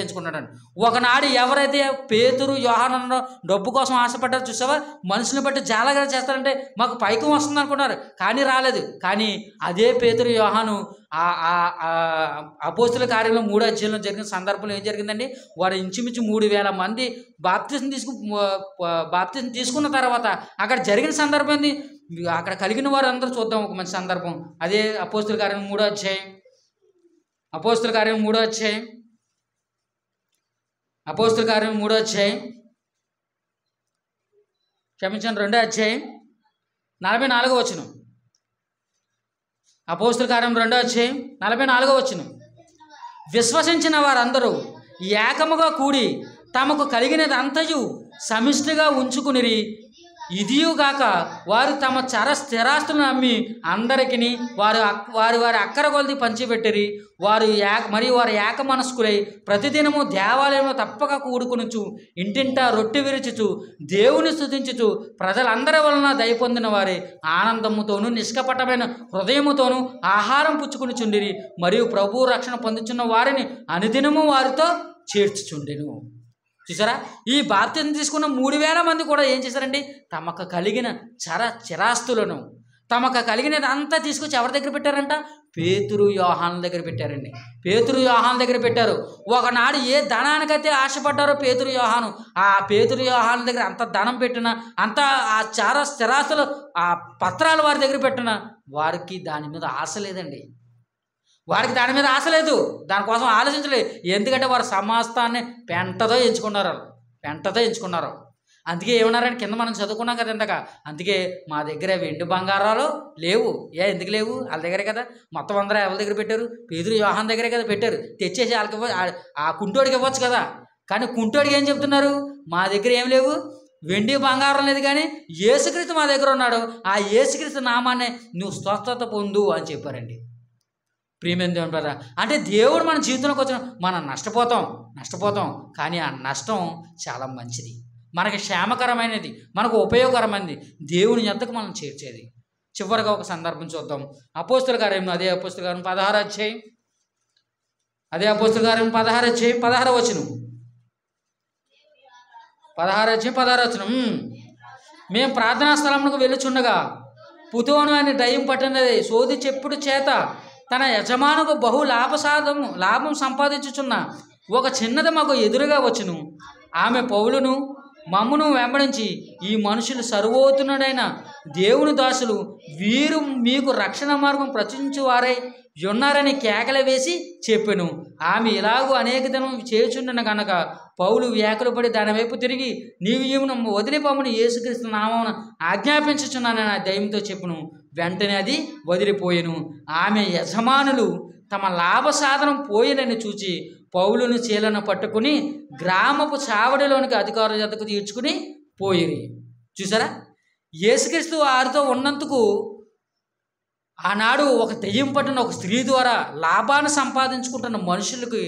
ఎంచుకున్నాడంట. ఒకనాడు ఎవరైతే పేతురు యోహాను డబ్బు కోసం ఆశపడ్డారో చూసావా, మనుషుని బట్టి జాలగా చేస్తారంటే మాకు పైకం వస్తుంది అనుకున్నారు, కానీ రాలేదు. కానీ అదే పేతురు యోహాను అపోస్తుల కార్యంలో 3వ అధ్యాయంలో జరిగిన సందర్భంలో ఏం జరిగిందండి? వారు ఇంచుమించు 3,000 మంది బాప్తిసం తీసుకున్న తర్వాత అక్కడ జరిగిన సందర్భం ఏంది? అక్కడ కలిగిన వారు అందరూ చూద్దాం ఒక మంచి సందర్భం. అదే అపోస్తుల కార్యం 3వ అధ్యాయం, అపోస్తుల కార్యం 3వ అధ్యాయం, అపోస్తుల కార్యం 3వ అధ్యాయం, క్షమించండి 2వ అధ్యాయం 44వ వచనం. అపోస్తుల కార్యం 2వ అధ్యాయం 44వ వచనం. విశ్వసించిన వారందరూ ఏకముగా కూడి తమకు కలిగినది అంతయు సమిష్టిగా ఉంచుకునిరి. ఇదియుగాక వారు తమ స్థిరాస్తులను అమ్మి అందరికీ వారి అక్కర కొలది పంచిపెట్టిరి. వారు ఏక మనస్కులై ప్రతిదినము దేవాలయంలో తప్పక కూడుకొనుచు ఇంటింటా రొట్టె విరుచుచు దేవుని స్తుతించుచు ప్రజలందరి వలన దయ పొందిన వారే ఆనందముతోనూ నిష్కపటమైన హృదయముతోనూ ఆహారం పుచ్చుకునిచుండిరి. మరియు ప్రభు రక్షణ పొందుచున్న వారిని అనుదినము వారితో చేర్చుచుండెను. చూసారా, ఈ బాప్తిసం తీసుకున్న 3,000 మంది కూడా ఏం చేశారండి? తమకు కలిగిన చిరాస్తులను, తమకు కలిగినది అంతా తీసుకొచ్చి ఎవరి దగ్గర పెట్టారంట? పేతురు యోహాను దగ్గర పెట్టారండి. పేతురు యోహాను దగ్గర పెట్టారు. ఒకనాడు ఏ ధనానికైతే ఆశపడ్డారో పేతురు యోహాను, ఆ పేతురు యోహాను దగ్గర అంత ధనం పెట్టిన, అంత ఆ స్థిరాస్తులు ఆ పత్రాలు వారి దగ్గర పెట్టిన వారికి దాని మీద ఆశ లేదండి. వారికి దాని మీద ఆశ లేదు, దానికోసం ఆలోచించలేదు. ఎందుకంటే వారు సమస్తాన్ని పెంటతో ఎంచుకున్నారు. అందుకే ఏమన్నారంటే కింద మనం చదువుకున్నాం కదా ఇందాక, అందుకే మా దగ్గర వెండి బంగారాలు లేవు. ఎందుకు లేవు? వాళ్ళ దగ్గరే కదా. మొత్తం అందరూ ఎవరి దగ్గర పెట్టారు? పేతురు యోహాను దగ్గరే కదా పెట్టారు. తెచ్చేసి వాళ్ళకి ఆ కుంటోడికి ఇవ్వచ్చు కదా. కానీ కుంటోడికి ఏం చెప్తున్నారు? మా దగ్గర ఏం లేవు, వెండి బంగారం లేదు, కానీ యేసుక్రీస్తు మా దగ్గర ఉన్నాడు, ఆ యేసుక్రీస్తు నామాన్ని నువ్వు స్వస్థత పొందు అని చెప్పారండి. ప్రియమైన దేవుని ప్రజలారా, అంటే దేవుడు మన జీవితంలోకి వచ్చిన మనం నష్టపోతాం, కానీ ఆ నష్టం చాలా మంచిది, మనకి క్షేమకరమైనది, మనకు ఉపయోగకరమైనది, దేవుని యొద్దకు మనం చేర్చేది. చివరిగా ఒక సందర్భం చూద్దాం. అపోస్తుల కార్యం, అదే అపోస్తుల కార్యం 16వ అధ్యాయం, 16వ వచనం. 16వ వచనం. మేము ప్రార్థనా స్థలమునకు వెళ్ళుచుండగా పుతోను అని దయ్యం పట్టినది సోది చెప్పుడు చేత తన యజమానుకు బహు లాభం సంపాదించుచున్న ఒక చిన్నది మాకు ఎదురుగా వచ్చును. ఆమె పౌలును మమ్మును వెంబడించి, ఈ మనుషులు సర్వోన్నతుడైన దేవుని దాసులు, వీరు మీకు రక్షణ మార్గం ప్రచురించు వారై ఉన్నారని కేకలు వేసి చెప్పెను. ఆమె ఇలాగూ అనేక దినం చేయుచుండెను కనుక పౌలు వ్యాకులు పడి దాని వైపు తిరిగి, నీవు ఈమెను వదిలిపోమని యేసుక్రీస్తు నామమున ఆజ్ఞాపించుచున్నానని ఆ దయ్యంతో చెప్పును. వెంటనే అది వదిలిపోయెను. ఆమె యజమానులు తమ లాభసాధనం పోయినని చూచి పౌలును చీలను పట్టుకుని గ్రామపు చావడిలోనికి అధికారుల యొద్దకు తీర్చుకుని పోయిరి. చూసారా, యేసుక్రీస్తు వారితో ఉన్నందుకు ఆనాడు ఒక దెయ్యం పట్టిన ఒక స్త్రీ ద్వారా లాభాన్ని సంపాదించుకుంటున్న మనుషులకి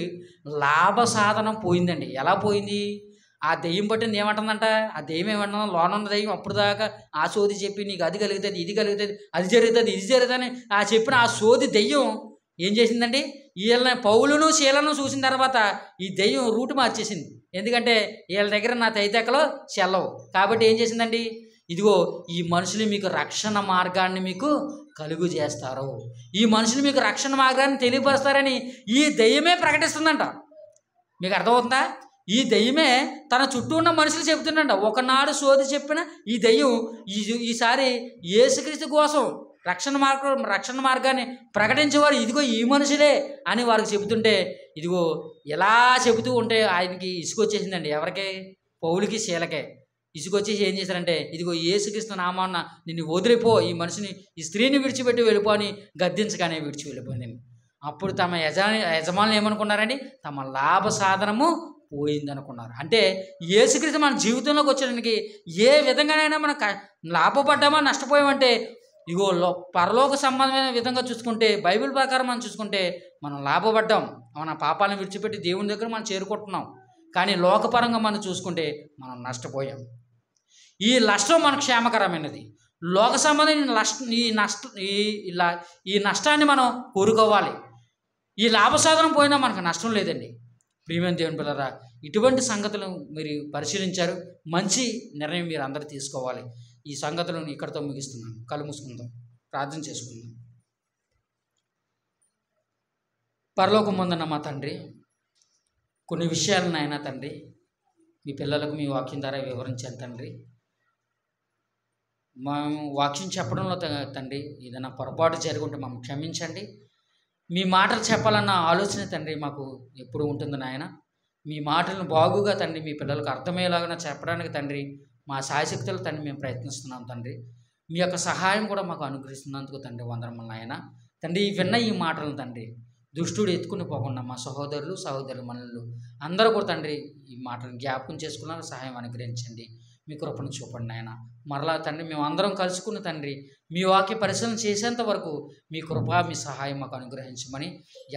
లాభ సాధనం పోయిందండి. ఎలా పోయింది? ఆ దెయ్యం పట్టింది ఏమంటుందంట? ఆ దెయ్యం ఏమంటుందో, లోన ఉన్న దెయ్యం అప్పుడు దాకా ఆ సోది చెప్పి నీకు అది కలుగుతుంది, ఇది కలుగుతుంది, అది జరుగుతుంది, ఇది జరుగుతుంది ఆ చెప్పిన ఆ సోది దెయ్యం ఏం చేసిందండి? వీళ్ళని పౌలును శీలను చూసిన తర్వాత ఈ దెయ్యం రూటు మార్చేసింది. ఎందుకంటే వీళ్ళ దగ్గర నా తైతెక్కలో చెల్లవు కాబట్టి ఏం చేసిందండి? ఇదిగో ఈ మనుషులు మీకు రక్షణ మార్గాన్ని మీకు కలుగు చేస్తారు, ఈ మనుషులు మీకు రక్షణ మార్గాన్ని తెలియపరుస్తారని ఈ దెయ్యమే ప్రకటిస్తుందంట. మీకు అర్థమవుతుందా? ఈ దెయ్యమే తన చుట్టూ ఉన్న మనుషులు చెబుతుందంట. ఒకనాడు సోది చెప్పిన ఈ దెయ్యం ఈసారి యేసుక్రీస్తు కోసం రక్షణ మార్గాన్ని ప్రకటించేవారు ఇదిగో ఈ మనుషులే అని వారికి చెబుతుంటే, ఇదిగో ఎలా చెబుతూ ఉంటే ఆయనకి ఇసుకొచ్చేసిందండి. ఎవరికి? పౌలుకి శీలకే ఇసుకొచ్చేసి ఏం చేశారంటే, ఇదిగో యేసుక్రీస్తు నామాన్న నిన్ను వదిలిపో, ఈ మనిషిని ఈ స్త్రీని విడిచిపెట్టి వెళ్ళిపో అని గద్దించగానే విడిచి వెళ్ళిపోయింది. అప్పుడు తమ యజమానులు ఏమనుకున్నారండి? తమ లాభ సాధనము పోయింది అనుకున్నారు. అంటే యేసుక్రీస్తు మన జీవితంలోకి వచ్చేదానికి ఏ విధంగానైనా మనం లాభపడ్డామా నష్టపోయామంటే ఇగో పరలోక సంబంధమైన విధంగా చూసుకుంటే బైబిల్ ప్రకారం మనం చూసుకుంటే మనం లాభపడ్డాం. మన పాపాలను విడిచిపెట్టి దేవుని దగ్గర మనం చేరుకుంటున్నాం. కానీ లోకపరంగా మనం చూసుకుంటే మనం నష్టపోయాం. ఈ నష్టం మనకు క్షేమకరమైనది. లోక సంబంధమైన ఈ నష్టాన్ని మనం కోరుకోవాలి. ఈ లాభసాధనం పోయినా మనకు నష్టం లేదండి. ప్రియమైన దేవుని పిల్లరా, ఇటువంటి సంగతులు మీరు పరిశీలించారు. మంచి నిర్ణయం మీరు అందరూ తీసుకోవాలి. ఈ సంగతులను ఇక్కడితో ముగిస్తున్నాను. కళ్ళు మూసుకుందాం, ప్రార్థన చేసుకుందాం. పరలోకమందున్న మా తండ్రి, కొన్ని విషయాలను అయినా తండ్రి మీ పిల్లలకు మీ వాక్యం ద్వారా వివరించాను తండ్రి. మేము వాక్యం చెప్పడంలో తండ్రి ఏదైనా పొరపాటు జరుగుంటే మమ్మల్ని క్షమించండి. మీ మాటలు చెప్పాలన్న ఆలోచన తండ్రి మాకు ఎప్పుడు ఉంటుంది నాయన. మీ మాటలను బాగుగా తండ్రి మీ పిల్లలకు అర్థమయ్యేలాగా చెప్పడానికి తండ్రి మా శాయశక్తులు తండ్రి మేము ప్రయత్నిస్తున్నాం తండ్రి. మీ యొక్క సహాయం కూడా మాకు అనుగ్రహిస్తున్నందుకు తండ్రి వందనములు నాయన. తండ్రి విన్న ఈ మాటలను తండ్రి దుష్టుడు ఎత్తుకుని పోకుండా మా సహోదరులు సహోదరుమణులు అందరూ కూడా తండ్రి ఈ మాటలను జ్ఞాపకం చేసుకున్న సహాయం అనుగ్రహించండి. మీ కృపను చూపండి నాయన. మరలా తండ్రి మేము అందరం కలుసుకున్న తండ్రి మీ వాక్య పరిశీలన చేసేంత వరకు మీ కృప మీ సహాయం మాకు అనుగ్రహించమని,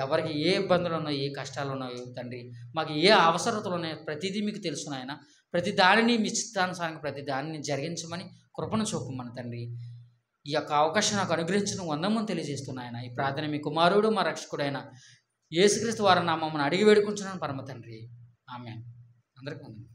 ఎవరికి ఏ ఇబ్బందులు ఉన్నాయో ఏ కష్టాలు ఉన్నాయో తండ్రి మాకు ఏ అవసరతలు ఉన్నాయో ప్రతిదీ మీకు తెలుసు నాయన. ప్రతి దానిని మీ చిత్తానుసారంగా ప్రతి దానిని జరిగించమని కృపను చూపమని తండ్రి ఈ యొక్క అవకాశం నాకు అనుగ్రహించిన వందమని తెలియజేస్తున్నాయన. ఈ ప్రార్థన మీ కుమారుడు మా రక్షకుడైన యేసుక్రీస్తు వారి నామమున అడిగి వేడుకుంటున్నాను పరమ తండ్రి. ఆమేన్. అందరికీ వందనాలు.